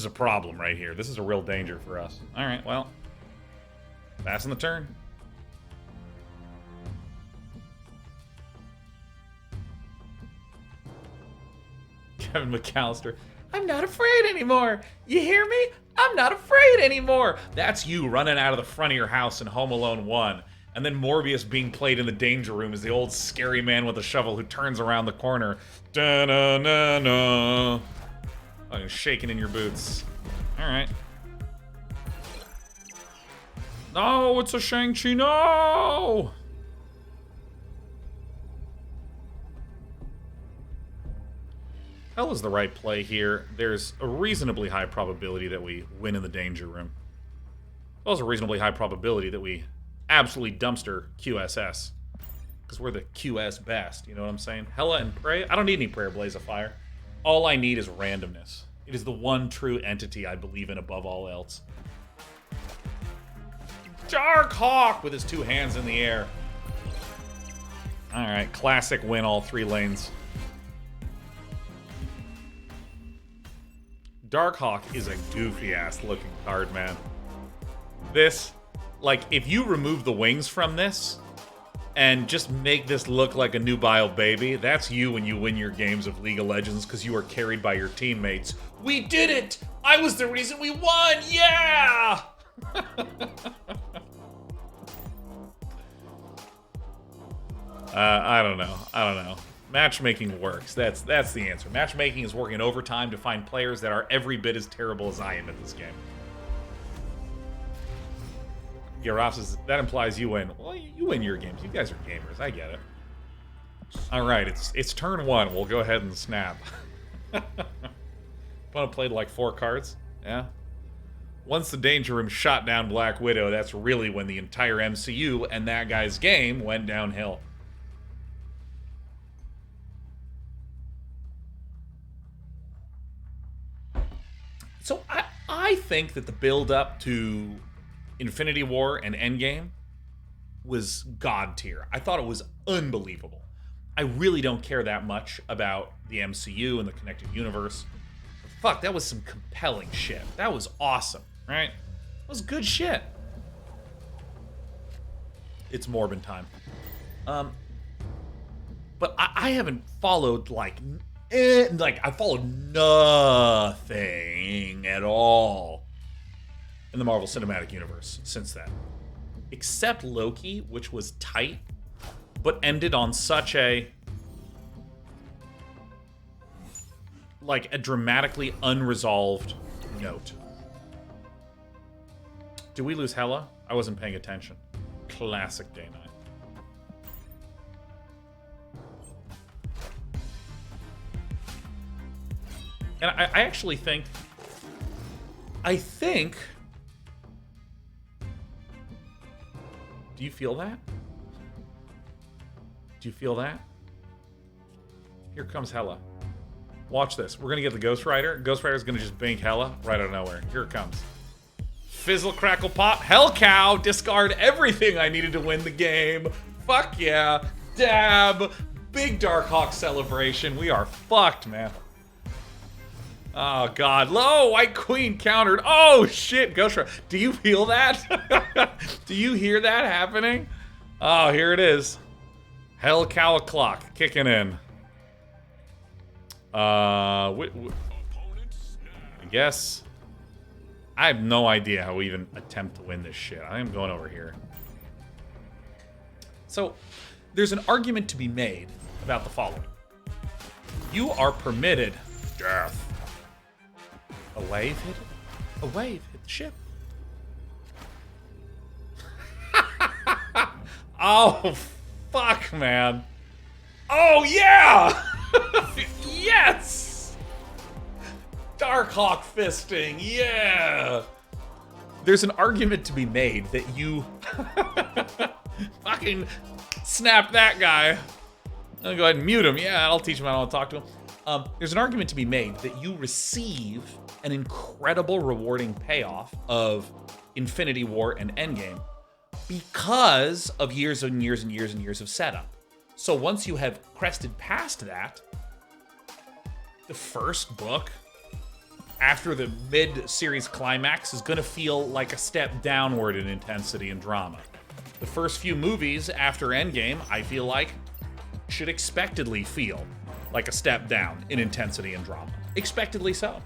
a problem right here. This is a real danger for us. All right, well, passing the turn. Kevin McAllister, I'm not afraid anymore. You hear me? I'm not afraid anymore. That's you running out of the front of your house in Home Alone 1. And then Morbius being played in the danger room as the old scary man with a shovel who turns around the corner. Da-na-na-na. Oh, you're shaking in your boots. All right. No, it's a Shang-Chi, no! Hell is the right play here. There's a reasonably high probability that we win in the danger room. There's also a reasonably high probability that we absolutely dumpster QSS. Because we're the QS best, you know what I'm saying? Hela and Prey, I don't need any Prayer Blaze of Fire. All I need is randomness. It is the one true entity I believe in above all else. Dark Hawk with his 2 hands in the air. Alright, classic win all 3 lanes. Darkhawk is a goofy-ass looking card, man. This, like, if you remove the wings from this and just make this look like a nubile baby, that's you when you win your games of League of Legends because you are carried by your teammates. We did it! I was the reason we won! Yeah! I don't know. I don't know. Matchmaking works. That's the answer. Matchmaking is working overtime to find players that are every bit as terrible as I am at this game. Ross says, that implies you win. Well, you win your games. You guys are gamers. I get it. All right, it's turn one. We'll go ahead and snap. Opponent played like 4 cards. Yeah. Once the Danger Room shot down Black Widow, that's really when the entire MCU and that guy's game went downhill. So I think that the build-up to Infinity War and Endgame was god tier. I thought it was unbelievable. I really don't care that much about the MCU and the connected universe. But fuck, that was some compelling shit. That was awesome, right? That was good shit. It's Morbin time. But I haven't followed, I followed nothing at all in the Marvel Cinematic Universe since then. Except Loki, which was tight, but ended on such a dramatically unresolved note. Did we lose Hela? I wasn't paying attention. Classic Day 9. And I actually think... Do you feel that? Do you feel that? Here comes Hela. Watch this. We're going to get the Ghost Rider. Ghost Rider's going to just bank Hela right out of nowhere. Here it comes. Fizzle, crackle, pop. Hell cow. Discard everything I needed to win the game. Fuck yeah. Dab. Big Darkhawk celebration. We are fucked, man. Oh, God. Low White Queen countered. Oh, shit. Ghost Rider. Do you feel that? Do you hear that happening? Oh, here it is. Hell cow o'clock kicking in. I guess. I have no idea how we even attempt to win this shit. I am going over here. So, there's an argument to be made about the following. You are permitted death. A wave hit it? A wave hit the ship. Oh, fuck, man. Oh, yeah! Yes! Darkhawk fisting, yeah! There's an argument to be made that you fucking snap that guy. I'll go ahead and mute him. Yeah, I'll teach him how to talk to him. There's an argument to be made that you receive an incredible rewarding payoff of Infinity War and Endgame because of years and years and years and years of setup. So once you have crested past that, the first book after the mid-series climax is going to feel like a step downward in intensity and drama. The first few movies after Endgame, I feel like, should expectedly feel like a step down in intensity and drama. Expectedly so.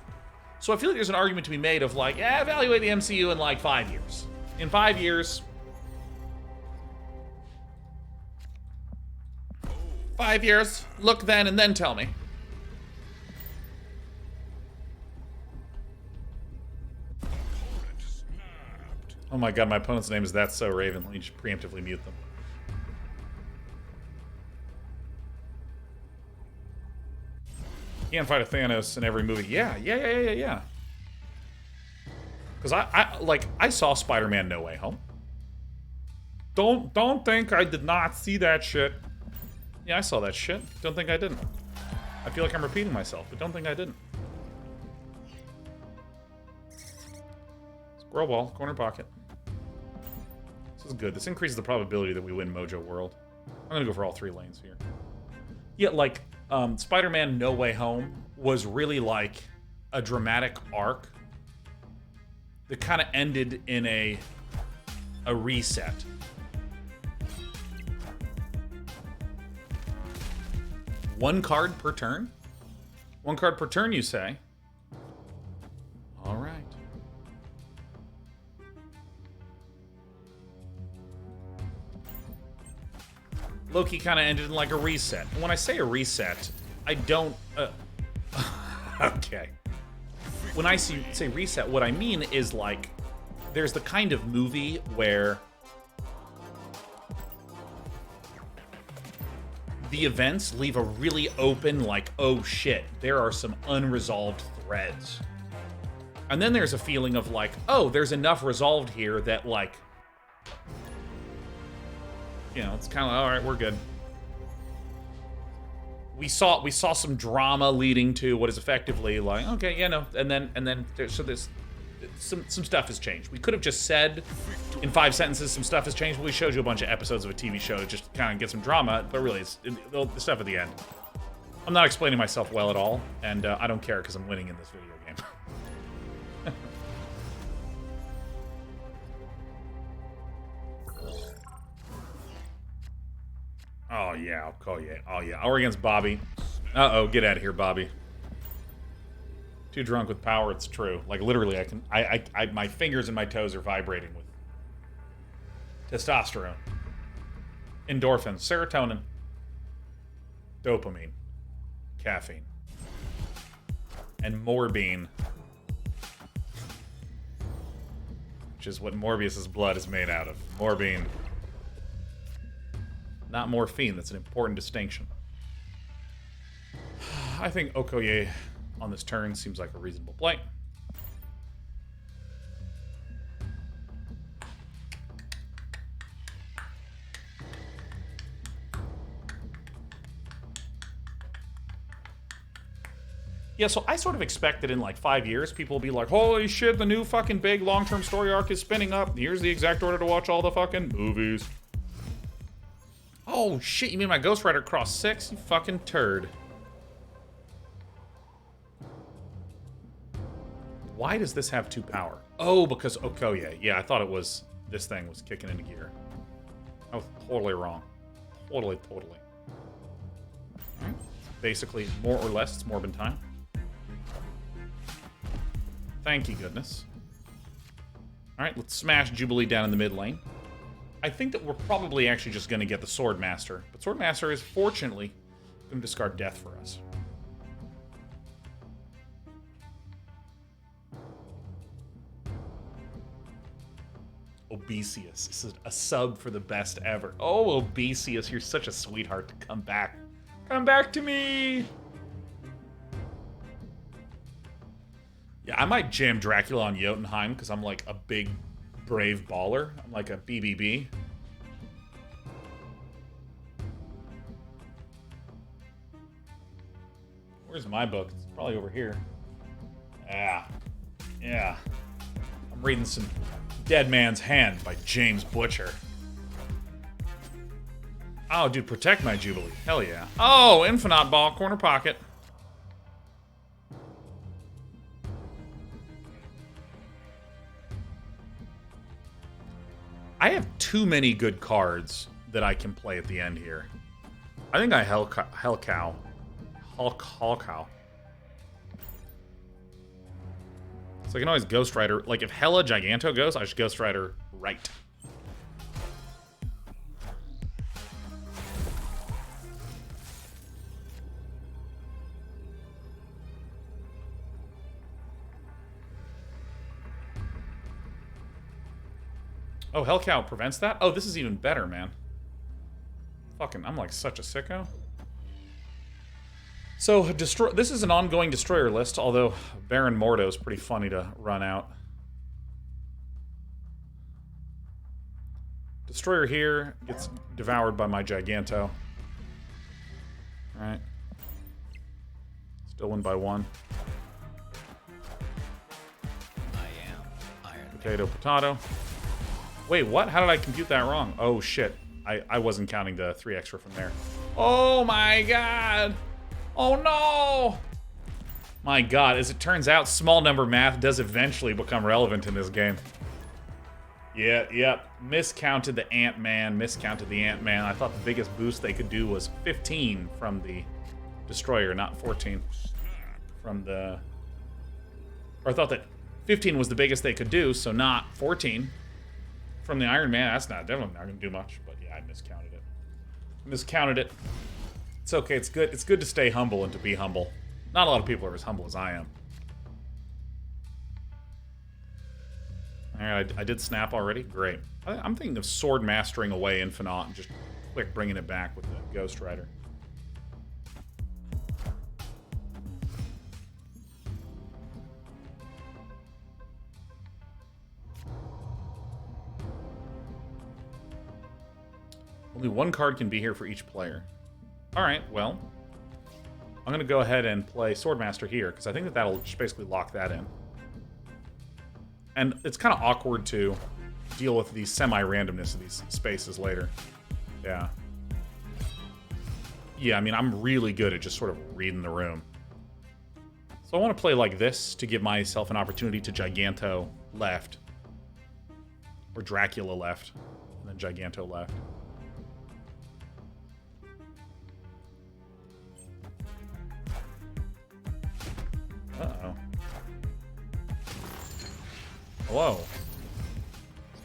So I feel like there's an argument to be made of like, yeah, evaluate the MCU in like 5 years. In 5 years... 5 years, look then and then tell me. Oh my god, my opponent's name is That's So Raven. Let me just preemptively mute them. You can't fight a Thanos in every movie. Yeah. Because I saw Spider-Man No Way Home. Don't think I did not see that shit. Yeah, I saw that shit. Don't think I didn't. I feel like I'm repeating myself, but don't think I didn't. Squirrel ball, corner pocket. This is good. This increases the probability that we win Mojo World. I'm gonna go for all 3 lanes here. Yeah, like, Spider-Man No Way Home was really like a dramatic arc that kind of ended in a reset. One card per turn? 1 card per turn, you say? All right. Loki kind of ended in like a reset. And when I say a reset, I don't... okay. When I say reset, what I mean is like, there's the kind of movie where the events leave a really open, like, oh shit, there are some unresolved threads. And then there's a feeling of like, oh, there's enough resolved here that like, you know, it's kind of, all right, we're good. We saw some drama leading to what is effectively like, okay, yeah, no, and then there's some stuff has changed. We could have just said in 5 sentences some stuff has changed, but we showed you a bunch of episodes of a TV show to just kind of get some drama, but really it's the stuff at the end. I'm not explaining myself well at all, and I don't care because I'm winning in this video game. Oh yeah, I'll call you. Oh yeah, we're against Bobby. Uh-oh, get out of here, Bobby. Too drunk with power, it's true. Like literally, my fingers and my toes are vibrating with testosterone, endorphins, serotonin, dopamine, caffeine, and morbine, which is what Morbius's blood is made out of. Morbine. Not morphine, that's an important distinction. I think Okoye on this turn seems like a reasonable play. Yeah, so I sort of expect that in like 5 years, people will be like, holy shit, the new fucking big long-term story arc is spinning up. Here's the exact order to watch all the fucking movies. Oh, shit, you mean my Ghost Rider cross 6? You fucking turd. Why does this have 2 power? Oh, because Okoye. Yeah, I thought it was... this thing was kicking into gear. I was totally wrong. Totally. Right. Basically, more or less, it's Morbin time. Thank you, goodness. Alright, let's smash Jubilee down in the mid lane. I think that we're probably actually just going to get the Swordmaster. But Swordmaster is, fortunately, going to discard Death for us. Obesius. This is a sub for the best ever. Oh, Obesius, you're such a sweetheart to come back. Come back to me! Yeah, I might jam Dracula on Jotunheim because I'm like a big... brave baller. I'm like a BBB. Where's my book? It's probably over here. Yeah. I'm reading some Dead Man's Hand by James Butcher. Oh, dude, protect my Jubilee. Hell yeah. Oh, Infinite Ball, corner pocket. I have too many good cards that I can play at the end here. I think I Hell Cow. So I can always Ghost Rider. Like, if Hella Giganto goes, I should Ghost Rider right. Oh, Hellcow prevents that? Oh, this is even better, man. Fucking, I'm like such a sicko. So, this is an ongoing destroyer list, although Baron Mordo is pretty funny to run out. Destroyer here gets devoured by my Giganto. Alright. Still win by 1. I am Iron Potato. Wait, what? How did I compute that wrong? Oh, shit. I wasn't counting the 3 extra from there. Oh, my God. Oh, no. My God. As it turns out, small number math does eventually become relevant in this game. Yeah, yep. Miscounted the Ant-Man. I thought the biggest boost they could do was 15 from the Destroyer, not 14 from the... Or I thought that 15 was the biggest they could do, so not 14. From the Iron Man, that's definitely not going to do much, but yeah, I miscounted it. Miscounted it. It's okay. It's good. It's good to stay humble and to be humble. Not a lot of people are as humble as I am. Alright, I did snap already. Great. I'm thinking of sword mastering away Infinite and just quick bringing it back with the Ghost Rider. Only one card can be here for each player. Alright, well. I'm going to go ahead and play Swordmaster here, because I think that that'll just basically lock that in. And it's kind of awkward to deal with the semi-randomness of these spaces later. Yeah. Yeah, I mean, I'm really good at just sort of reading the room. So I want to play like this to give myself an opportunity to Giganto left. Or Dracula left. And then Giganto left. Uh-oh. Hello.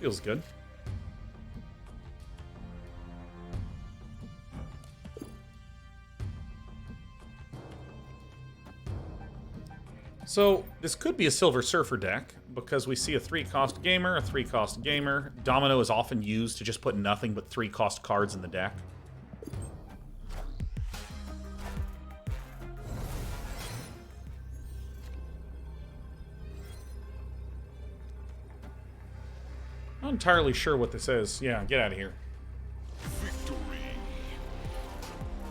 Feels good. So, this could be a Silver Surfer deck, because we see a 3-cost gamer, a 3-cost gamer. Domino is often used to just put nothing but 3-cost cards in the deck. Not entirely sure what this is. Yeah, get out of here. Victory.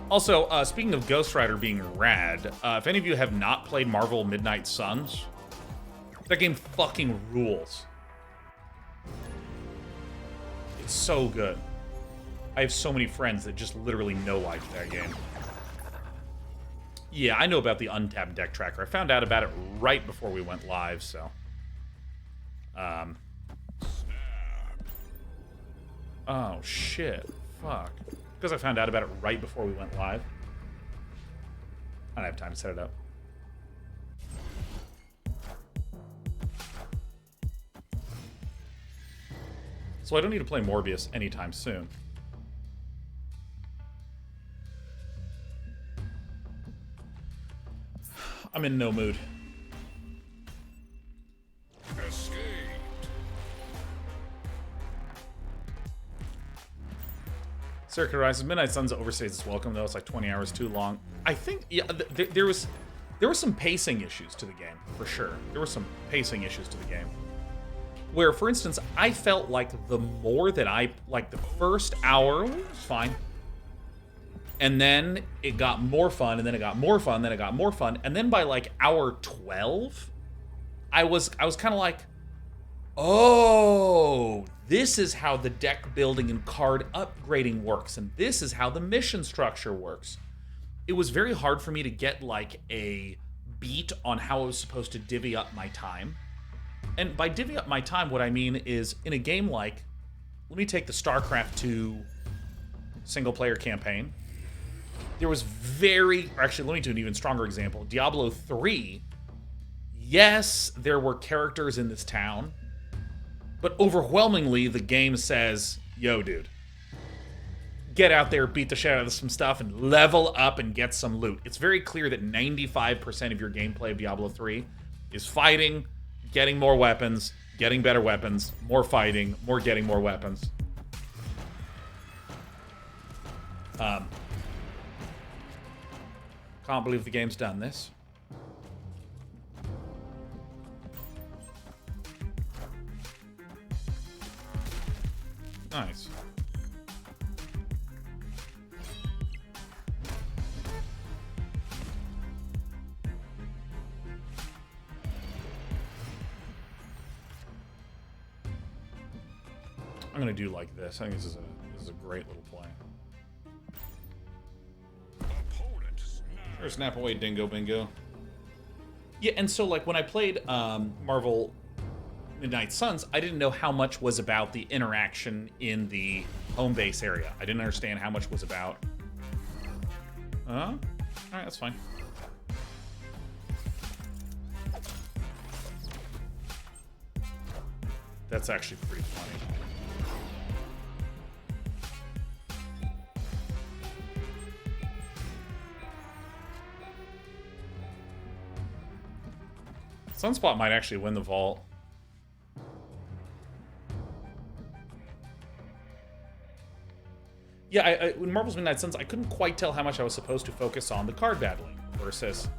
Also, speaking of Ghost Rider being rad, if any of you have not played Marvel Midnight Suns, that game fucking rules. It's so good. I have so many friends that just literally no-like that game. Yeah, I know about the untapped deck tracker. I found out about it right before we went live, so... Oh, shit. Fuck. Because I found out about it right before we went live. I don't have time to set it up. So I don't need to play Morbius anytime soon. I'm in no mood. Circuit Rises. Midnight Suns overstays its welcome, though. It's like 20 hours too long. I think, yeah, there were some pacing issues to the game, for sure. There were some pacing issues to the game. Where, for instance, I felt like the more that like the first hour was fine. And then it got more fun, and then it got more fun, then it got more fun. And then by like hour 12, I was kind of like, oh, this is how the deck building and card upgrading works, and this is how the mission structure works. It was very hard for me to get like a beat on how I was supposed to divvy up my time. And by divvy up my time, what I mean is in a game like, let me take the StarCraft 2 single player campaign. There was actually, let me do an even stronger example. Diablo 3, yes, there were characters in this town, but overwhelmingly, the game says, yo, dude, get out there, beat the shit out of some stuff, and level up and get some loot. It's very clear that 95% of your gameplay of Diablo 3 is fighting, getting more weapons, getting better weapons, more fighting, more getting more weapons. Can't believe the game's done this. Nice. I'm gonna do like this. I think this is a great little play. Sure, snap away, dingo bingo. Yeah, and so like when I played Marvel Midnight Suns, I didn't know how much was about the interaction in the home base area. I didn't understand how much was about... Alright, that's fine. That's actually pretty funny. Sunspot might actually win the vault. Yeah, in Marvel's Midnight Suns, I couldn't quite tell how much I was supposed to focus on the card battling versus...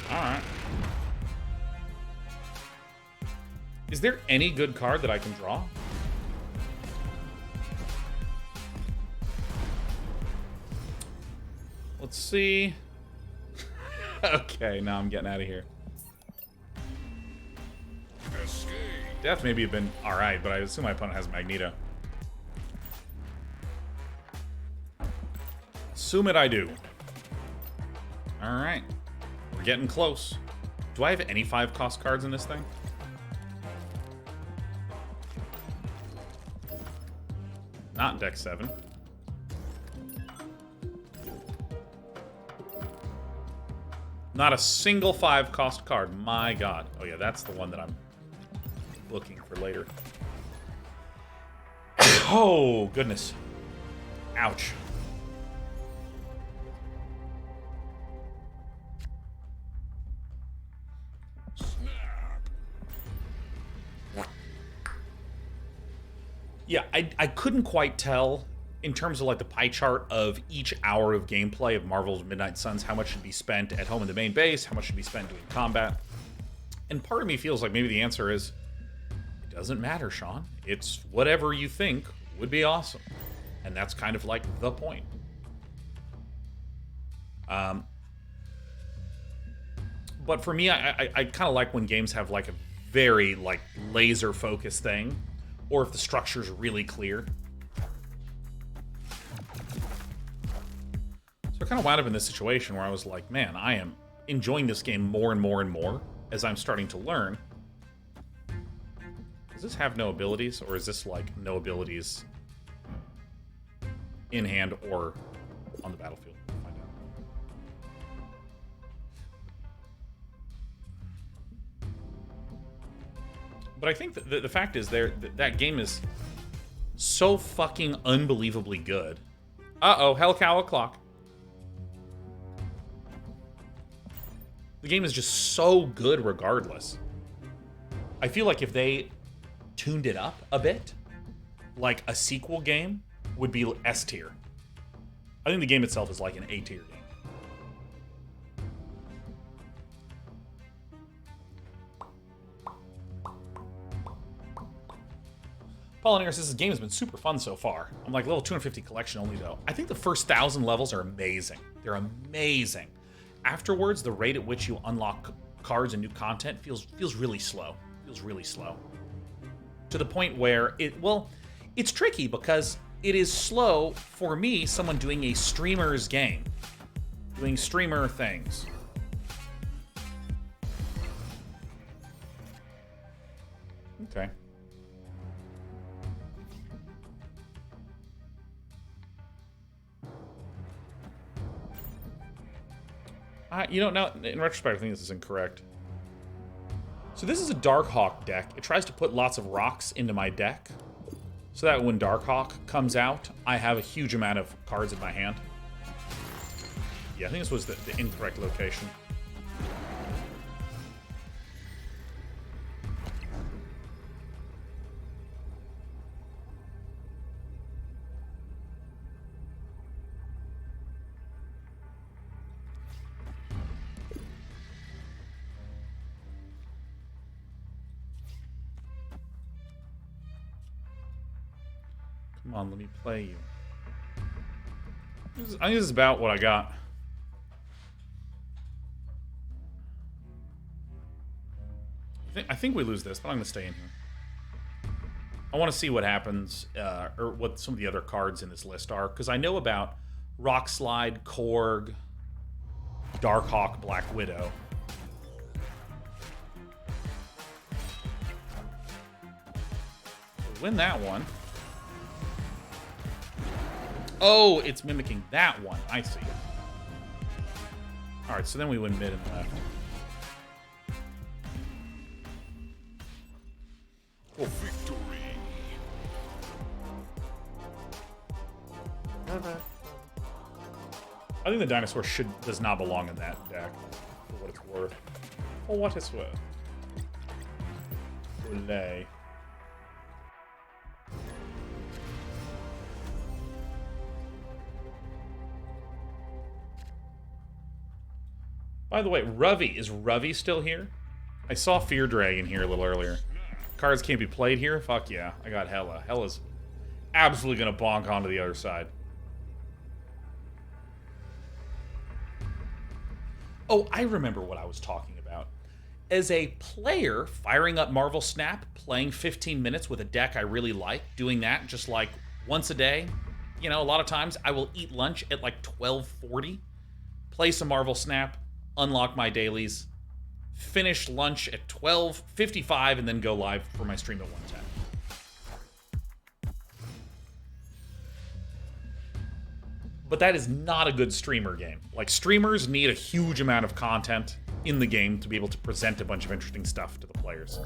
Alright. Is there any good card that I can draw? Let's see. Okay, now I'm getting out of here. Death maybe have been alright, but I assume my opponent has Magneto. Assume it I do. Alright. We're getting close. Do I have any 5-cost cards in this thing? Not in deck 7. Not a single 5-cost card. My god. Oh yeah, that's the one that I'm looking for later. Oh, goodness. Ouch. Yeah, I couldn't quite tell in terms of like the pie chart of each hour of gameplay of Marvel's Midnight Suns, how much should be spent at home in the main base, how much should be spent doing combat. And part of me feels like maybe the answer is, it doesn't matter, Sean. It's whatever you think would be awesome. And that's kind of like the point. But for me, I kind of like when games have like a very like laser focused thing, or if the structure's really clear. So I kind of wound up in this situation where I was like, man, I am enjoying this game more and more and more as I'm starting to learn. Does this have no abilities, or is this like no abilities in hand or on the battlefield? We'll find out. But I think that the fact is that game is so fucking unbelievably good. Uh-oh, Hell Cow O'Clock. The game is just so good regardless. I feel like if they tuned it up a bit, like a sequel game would be S tier. I think the game itself is like an A tier game. Pollinaire says this game has been super fun so far. I'm like level 250 collection only though. I think the first 1,000 levels are amazing. They're amazing. Afterwards, the rate at which you unlock cards and new content feels really slow. Feels really slow. To the point where it's tricky because it is slow for me, someone doing a streamer's game. Doing streamer things. Okay. You know, now, in retrospect, I think this is incorrect. So this is a Darkhawk deck. It tries to put lots of rocks into my deck, so that when Darkhawk comes out, I have a huge amount of cards in my hand. Yeah, I think this was the incorrect location. Come on, let me play you. I think this is about what I got. I think we lose this, but I'm going to stay in here. I want to see what happens, or what some of the other cards in this list are, because I know about Rockslide, Korg, Darkhawk, Black Widow. We'll win that one. Oh, it's mimicking that one. I see. Alright, so then we win mid and left. Cool. Victory. I think the dinosaur does not belong in that deck. what it's worth. For what it's worth. Relay. By the way, Ravi. Is Ravi still here? I saw Fear Dragon here a little earlier. Cards can't be played here? Fuck yeah. I got Hella. Hella's absolutely gonna bonk onto the other side. Oh, I remember what I was talking about. As a player, firing up Marvel Snap, playing 15 minutes with a deck I really like, doing that just like once a day. You know, a lot of times I will eat lunch at like 12:40, play some Marvel Snap, unlock my dailies, finish lunch at 12:55, and then go live for my stream at 1:10. But that is not a good streamer game. Like, streamers need a huge amount of content in the game to be able to present a bunch of interesting stuff to the players.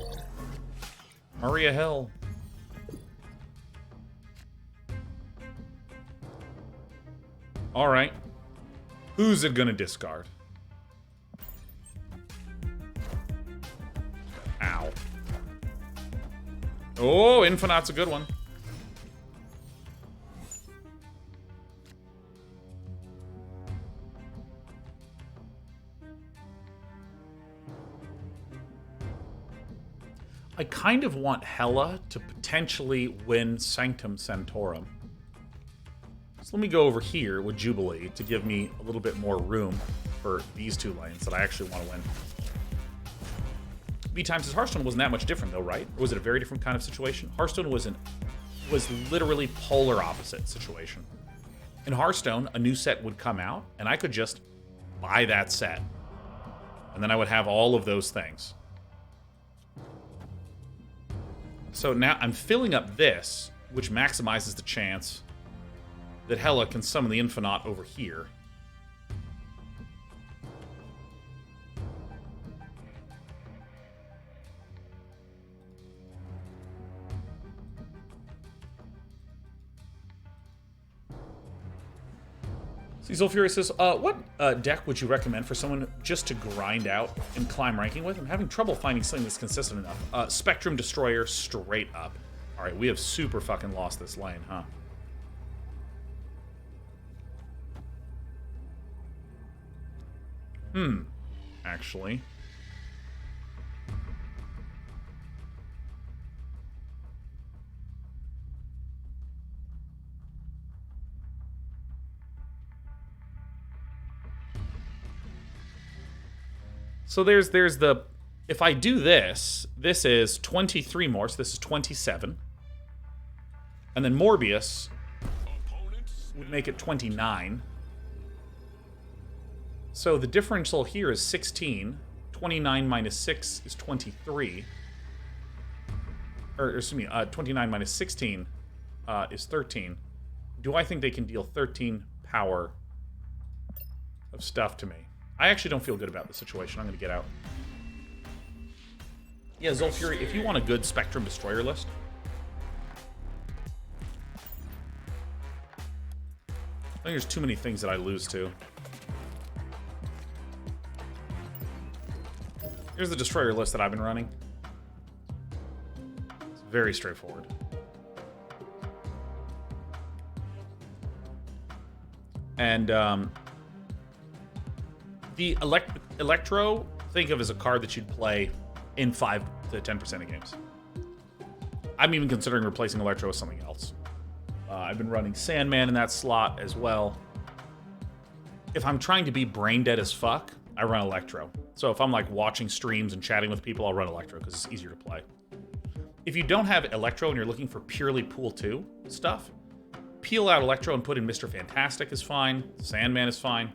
Maria Hill. Alright. Who's it gonna discard? Ow. Oh, Infinite's a good one. I kind of want Hela to potentially win Sanctum Sanctorum. So let me go over here with Jubilee to give me a little bit more room for these two lanes that I actually want to win. B-Times' Hearthstone wasn't that much different though, right? Or was it a very different kind of situation? Hearthstone was literally polar opposite situation. In Hearthstone, a new set would come out, and I could just buy that set. And then I would have all of those things. So now I'm filling up this, which maximizes the chance that Hela can summon the Infinite over here. Zulfuri says, what deck would you recommend for someone just to grind out and climb ranking with? I'm having trouble finding something that's consistent enough. Spectrum Destroyer straight up. All right, we have super fucking lost this lane, huh? Actually. So there's the, if I do this, this is 23 more, so this is 27. And then Morbius would make it 29. So the differential here is 16. 29 minus 6 is 23. Or excuse me, 29 minus 16 is 13. Do I think they can deal 13 power of stuff to me? I actually don't feel good about the situation. I'm going to get out. Yeah, Zulfuri, if you want a good Spectrum Destroyer list, I think there's too many things that I lose to. Here's the Destroyer list that I've been running. It's very straightforward. And, the Electro, think of as a card that you'd play in 5 to 10% of games. I'm even considering replacing Electro with something else. I've been running Sandman in that slot as well. If I'm trying to be brain dead as fuck, I run Electro. So if I'm like watching streams and chatting with people, I'll run Electro because it's easier to play. If you don't have Electro and you're looking for purely Pool 2 stuff, peel out Electro and put in Mr. Fantastic is fine. Sandman is fine.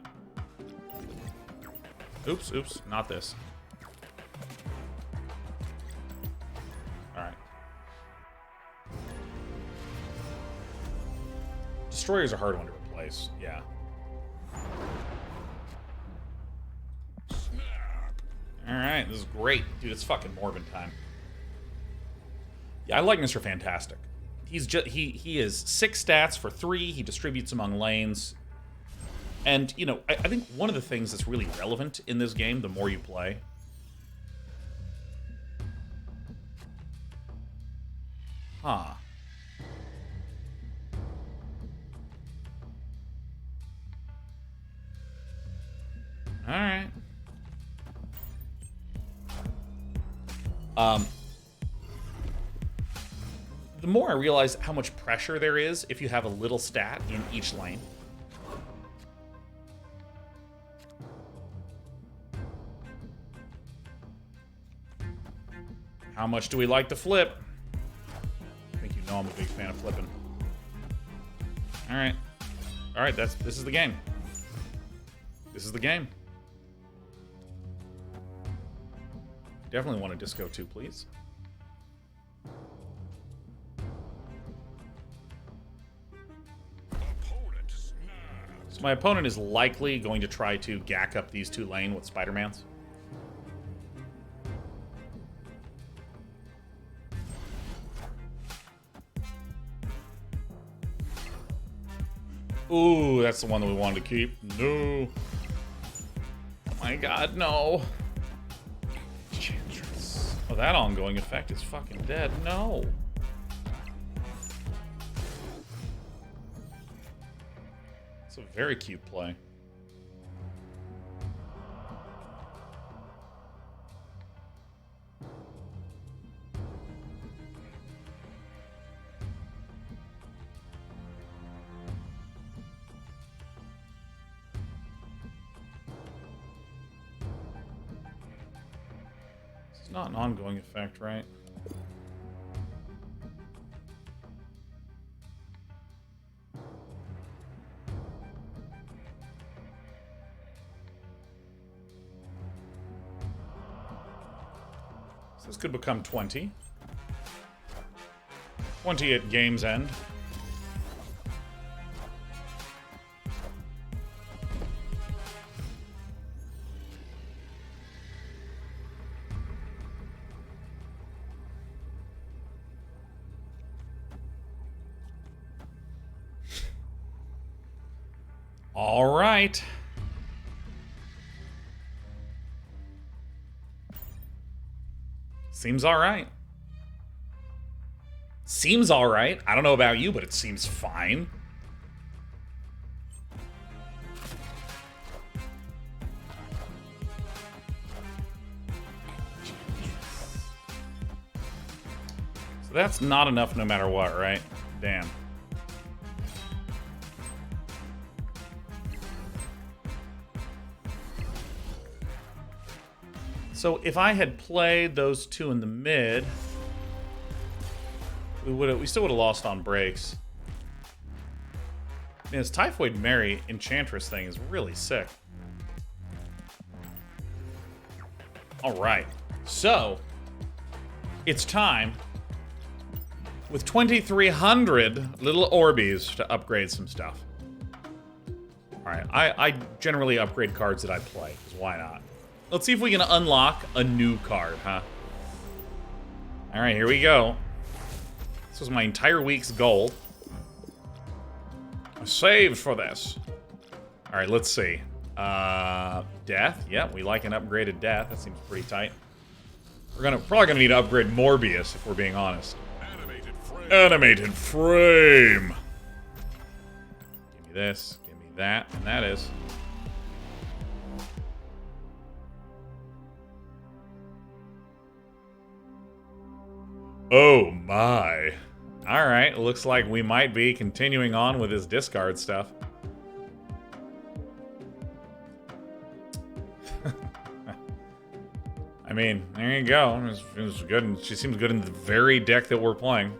Oops, not this. Alright. Destroyer's a hard one to replace, yeah. Alright, this is great. Dude, it's fucking Morbin time. Yeah, I like Mr. Fantastic. He's just he is 6 stats for 3, he distributes among lanes. And, you know, I think one of the things that's really relevant in this game, the more you play... Huh. Alright. The more I realize how much pressure there is if you have a little stat in each lane. How much do we like to flip? I think you know I'm a big fan of flipping. Alright. Alright, this is the game. This is the game. Definitely want a disco too, please. So my opponent is likely going to try to gack up these two lane with Spider-Mans. Ooh, that's the one that we wanted to keep. No. Oh my god, no. Enchantress. Oh, that ongoing effect is fucking dead. No. It's a very cute play. It's not an ongoing effect, right? So this could become 20. 20 at game's end. All right. Seems all right. Seems all right. I don't know about you, but it seems fine. So that's not enough no matter what, right? Damn. So if I had played those two in the mid, we still would have lost on breaks. Man, this Typhoid Mary Enchantress thing is really sick. All right, so it's time with 2,300 little Orbeez to upgrade some stuff. All right, I generally upgrade cards that I play, because why not? Let's see if we can unlock a new card, huh? All right, here we go. This was my entire week's goal. I saved for this. All right, let's see. Death. Yeah, we like an upgraded Death. That seems pretty tight. We're probably gonna need to upgrade Morbius if we're being honest. Animated frame. Give me this. Give me that, and that is. Oh my. Alright, looks like we might be continuing on with this discard stuff. I mean, there you go. It's good. She seems good in the very deck that we're playing.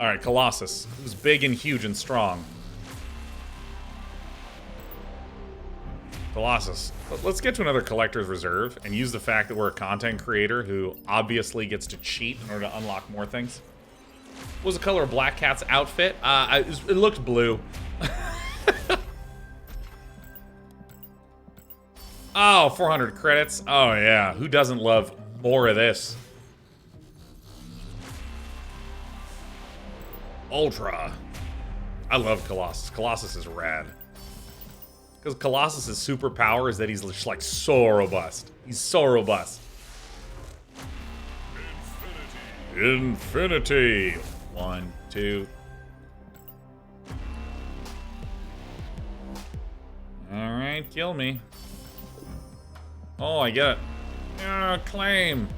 Alright, Colossus. Who's big and huge and strong. Colossus. Let's get to another Collector's Reserve and use the fact that we're a content creator who obviously gets to cheat in order to unlock more things. What was the color of Black Cat's outfit? It looked blue. Oh, 400 credits. Oh, yeah. Who doesn't love more of this? Ultra. I love Colossus. Colossus is rad. Because Colossus's superpower is that he's just like so robust. He's so robust. Infinity. 1, 2. Alright, kill me. Oh, I get it. Claim.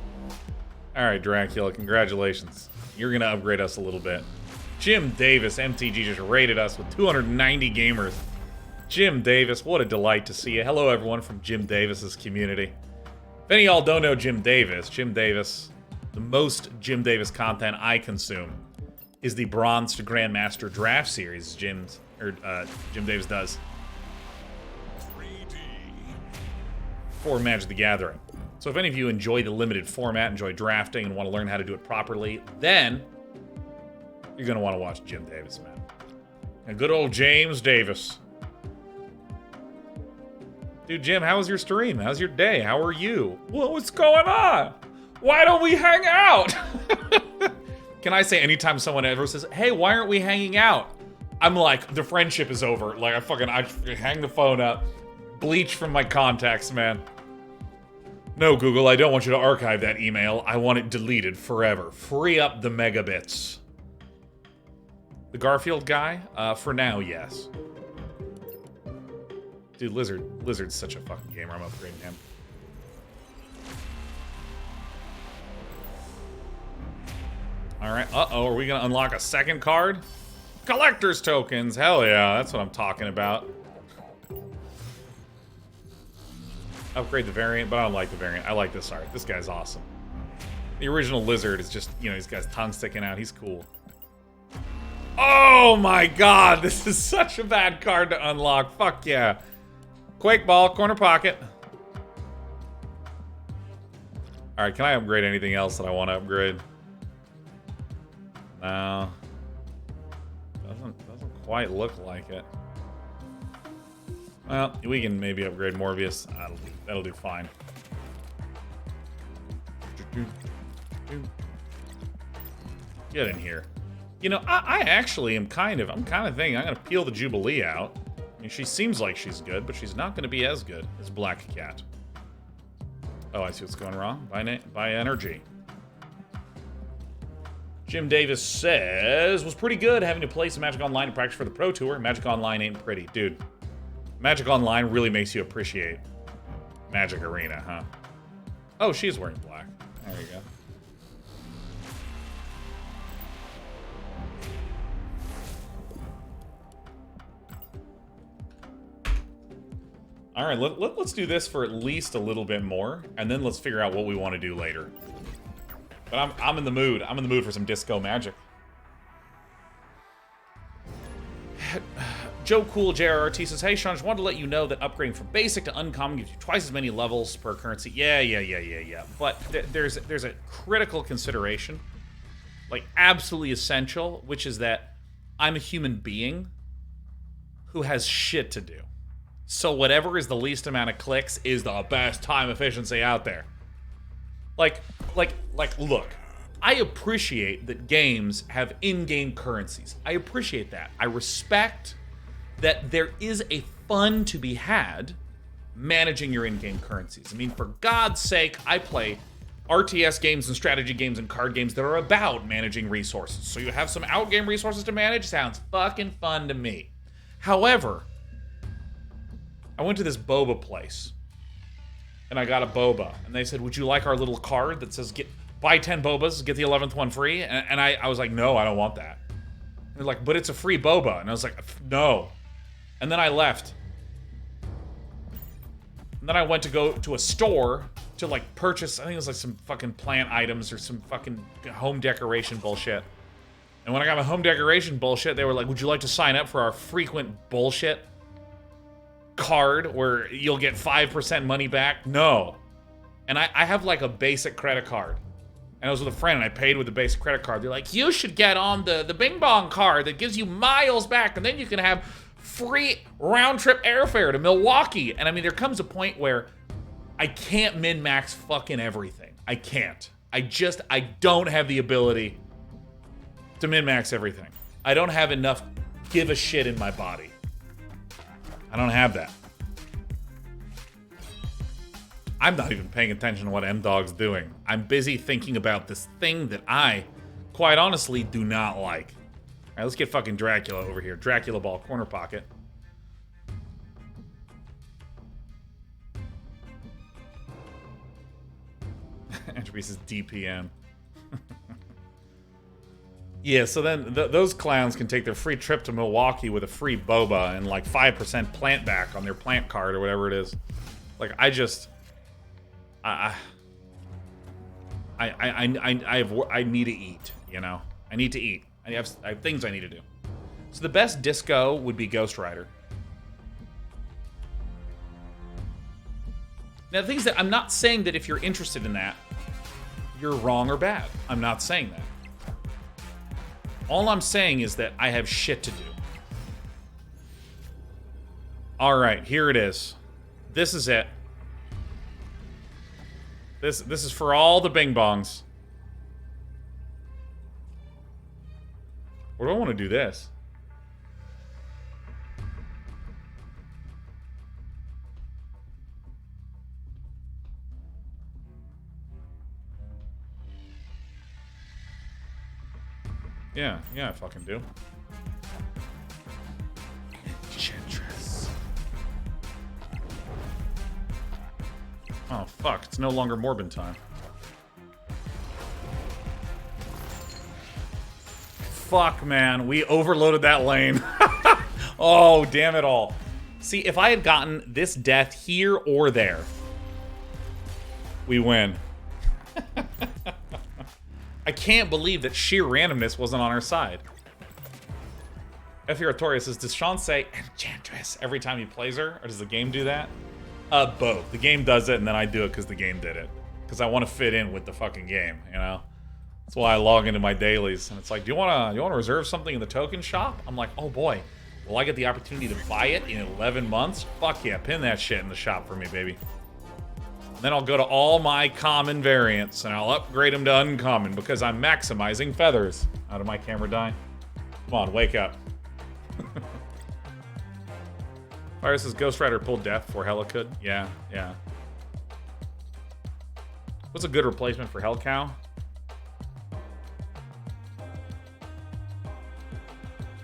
Alright, Dracula, congratulations. You're gonna upgrade us a little bit. Jim Davis, MTG, just rated us with 290 gamers. Jim Davis, what a delight to see you. Hello, everyone from Jim Davis's community. If any of y'all don't know Jim Davis, the most Jim Davis content I consume is the Bronze to Grandmaster Draft Series Jim Davis does for Magic the Gathering. So if any of you enjoy the limited format, enjoy drafting, and want to learn how to do it properly, then you're going to want to watch Jim Davis, man. And good old James Davis. Dude, Jim, how was your stream? How's your day? How are you? Well, what's going on? Why don't we hang out? Can I say anytime someone ever says, hey, why aren't we hanging out? I'm like, the friendship is over. Like, I hang the phone up. Bleach from my contacts, man. No, Google, I don't want you to archive that email. I want it deleted forever. Free up the megabits. The Garfield guy? For now, yes. Dude, Lizard's such a fucking gamer. I'm upgrading him. Alright, uh-oh, are we gonna unlock a second card? Collector's tokens! Hell yeah, that's what I'm talking about. Upgrade the variant, but I don't like the variant. I like this art. This guy's awesome. The original Lizard is just, you know, he's got his tongue sticking out. He's cool. Oh my god, this is such a bad card to unlock. Fuck yeah. Quake Ball, corner pocket. Alright, can I upgrade anything else that I want to upgrade? No. Doesn't quite look like it. Well, we can maybe upgrade Morbius. That'll do fine. Get in here. You know, I actually am kind of thinking I'm gonna peel the Jubilee out. I mean, she seems like she's good, but she's not gonna be as good as Black Cat. Oh, I see what's going wrong. Buy energy. Jim Davis says, was pretty good having to play some Magic Online to practice for the Pro Tour. Magic Online ain't pretty. Dude, Magic Online really makes you appreciate Magic Arena, huh? Oh, she's wearing black. There you go. All right, let's do this for at least a little bit more, and then let's figure out what we want to do later. But I'm in the mood. I'm in the mood for some disco magic. Joe Cool JRRT says, hey, Sean, just wanted to let you know that upgrading from basic to uncommon gives you twice as many levels per currency. Yeah. But there's a critical consideration, like absolutely essential, which is that I'm a human being who has shit to do. So whatever is the least amount of clicks is the best time efficiency out there. Like, look, I appreciate that games have in-game currencies. I appreciate that. I respect that there is a fun to be had managing your in-game currencies. I mean, for God's sake, I play RTS games and strategy games and card games that are about managing resources. So you have some out-game resources to manage? Sounds fucking fun to me. However, I went to this boba place, and I got a boba, and they said, would you like our little card that says, buy 10 bobas, get the 11th one free? And I was like, no, I don't want that. And they're like, but it's a free boba. And I was like, no. And then I left. And then I went to go to a store to, like, purchase, I think it was, like, some fucking plant items or some fucking home decoration bullshit. And when I got my home decoration bullshit, they were like, would you like to sign up for our frequent bullshit card where you'll get 5% money back? No. And I have like a basic credit card, and I was with a friend and I paid with the basic credit card. They're like, you should get on the Bing Bong card that gives you miles back, and then you can have free round trip airfare to Milwaukee. And I mean, there comes a point where I can't min-max fucking everything. I can't. I don't have the ability to min-max everything. I don't have enough give a shit in my body. I don't have that. I'm not even paying attention to what M-Dog's doing. I'm busy thinking about this thing that I, quite honestly, do not like. Alright, let's get fucking Dracula over here. Dracula ball, corner pocket. Entropy says DPM. Yeah, so then those clowns can take their free trip to Milwaukee with a free boba and like 5% plant back on their plant card or whatever it is. Like, I just... I need to eat, you know? I need to eat. I have things I need to do. So the best disco would be Ghost Rider. Now, the thing is that I'm not saying that if you're interested in that, you're wrong or bad. I'm not saying that. All I'm saying is that I have shit to do. Alright, here it is. This is it. This is for all the bing bongs. Or do I want to do this? Yeah, I fucking do. Enchantress. Oh, fuck. It's no longer Morbin time. Fuck, man. We overloaded that lane. Oh, damn it all. See, if I had gotten this death here or there, we win. I can't believe that sheer randomness wasn't on our side. F. Artoria says, does Sean say Enchantress every time he plays her? Or does the game do that? Both. The game does it, and then I do it because the game did it. Because I want to fit in with the fucking game, you know? That's why I log into my dailies. And it's like, do you want to reserve something in the token shop? I'm like, oh boy. Will I get the opportunity to buy it in 11 months? Fuck yeah, pin that shit in the shop for me, baby. Then I'll go to all my common variants, and I'll upgrade them to uncommon, because I'm maximizing feathers. How did my camera die? Come on, wake up. Fire says Ghost Rider pulled death for Hella could. Yeah. What's a good replacement for Hell Cow?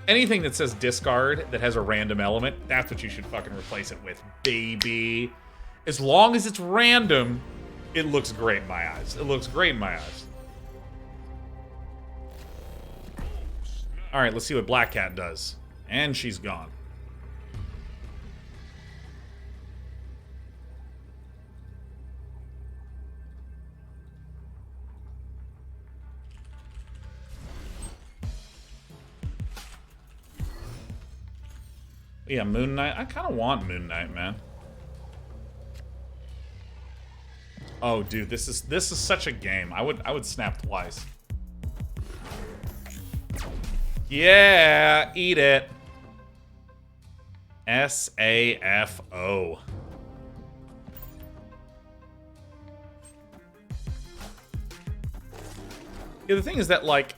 Anything that says discard that has a random element, that's what you should fucking replace it with, baby. As long as it's random, it looks great in my eyes. It looks great in my eyes. Alright, let's see what Black Cat does. And she's gone. Yeah, Moon Knight. I kind of want Moon Knight, man. Oh, dude, this is such a game. I would snap twice. Yeah, eat it. SAFO. Yeah, the thing is that, like,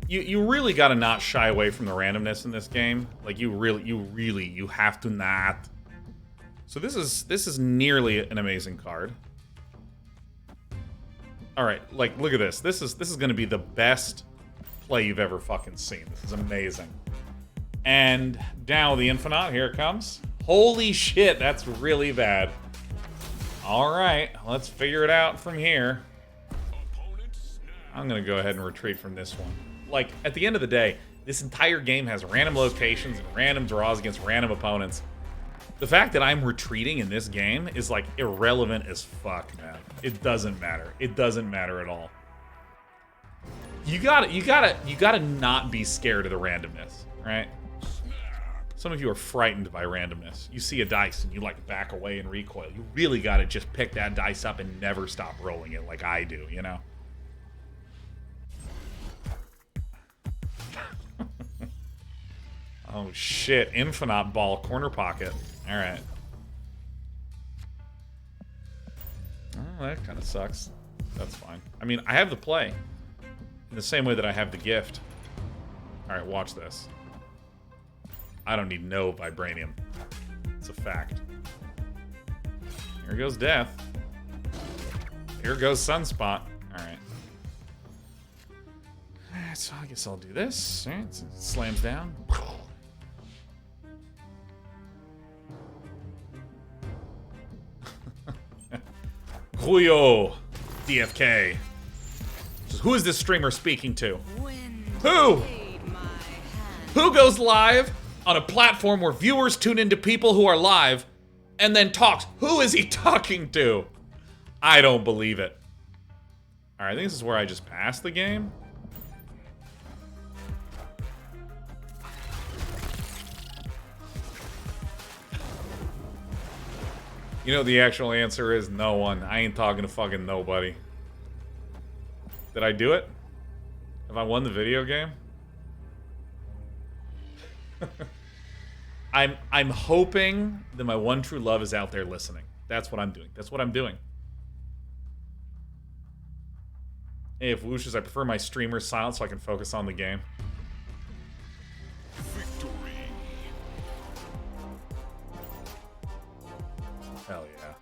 you really gotta not shy away from the randomness in this game. Like, you have to not. So this is nearly an amazing card. All right, like, look at this. This is gonna be the best play you've ever fucking seen. This is amazing. And now the Infinite, here it comes. Holy shit, that's really bad. All right, let's figure it out from here. I'm gonna go ahead and retreat from this one. Like, at the end of the day, this entire game has random locations and random draws against random opponents. The fact that I'm retreating in this game is, like, irrelevant as fuck, man. It doesn't matter. It doesn't matter at all. You gotta not be scared of the randomness, right? Some of you are frightened by randomness. You see a dice and you, like, back away and recoil. You really gotta just pick that dice up and never stop rolling it like I do, you know? Oh shit, Infinite Ball, corner pocket. Alright. Oh, that kind of sucks. That's fine. I mean, I have the play. In the same way that I have the gift. Alright, watch this. I don't need no vibranium. It's a fact. Here goes death. Here goes Sunspot. Alright. So I guess I'll do this. Alright, so it slams down. Julio DFK. Who is this streamer speaking to? Who? Who goes live on a platform where viewers tune into people who are live and then talks? Who is he talking to? I don't believe it. Alright, I think this is where I just passed the game. You know, the actual answer is no one. I ain't talking to fucking nobody. Did I do it? Have I won the video game? I'm hoping that my one true love is out there listening. That's what I'm doing. That's what I'm doing. Hey, if Whooshes, I prefer my streamer silent so I can focus on the game. Victory. Hell yeah.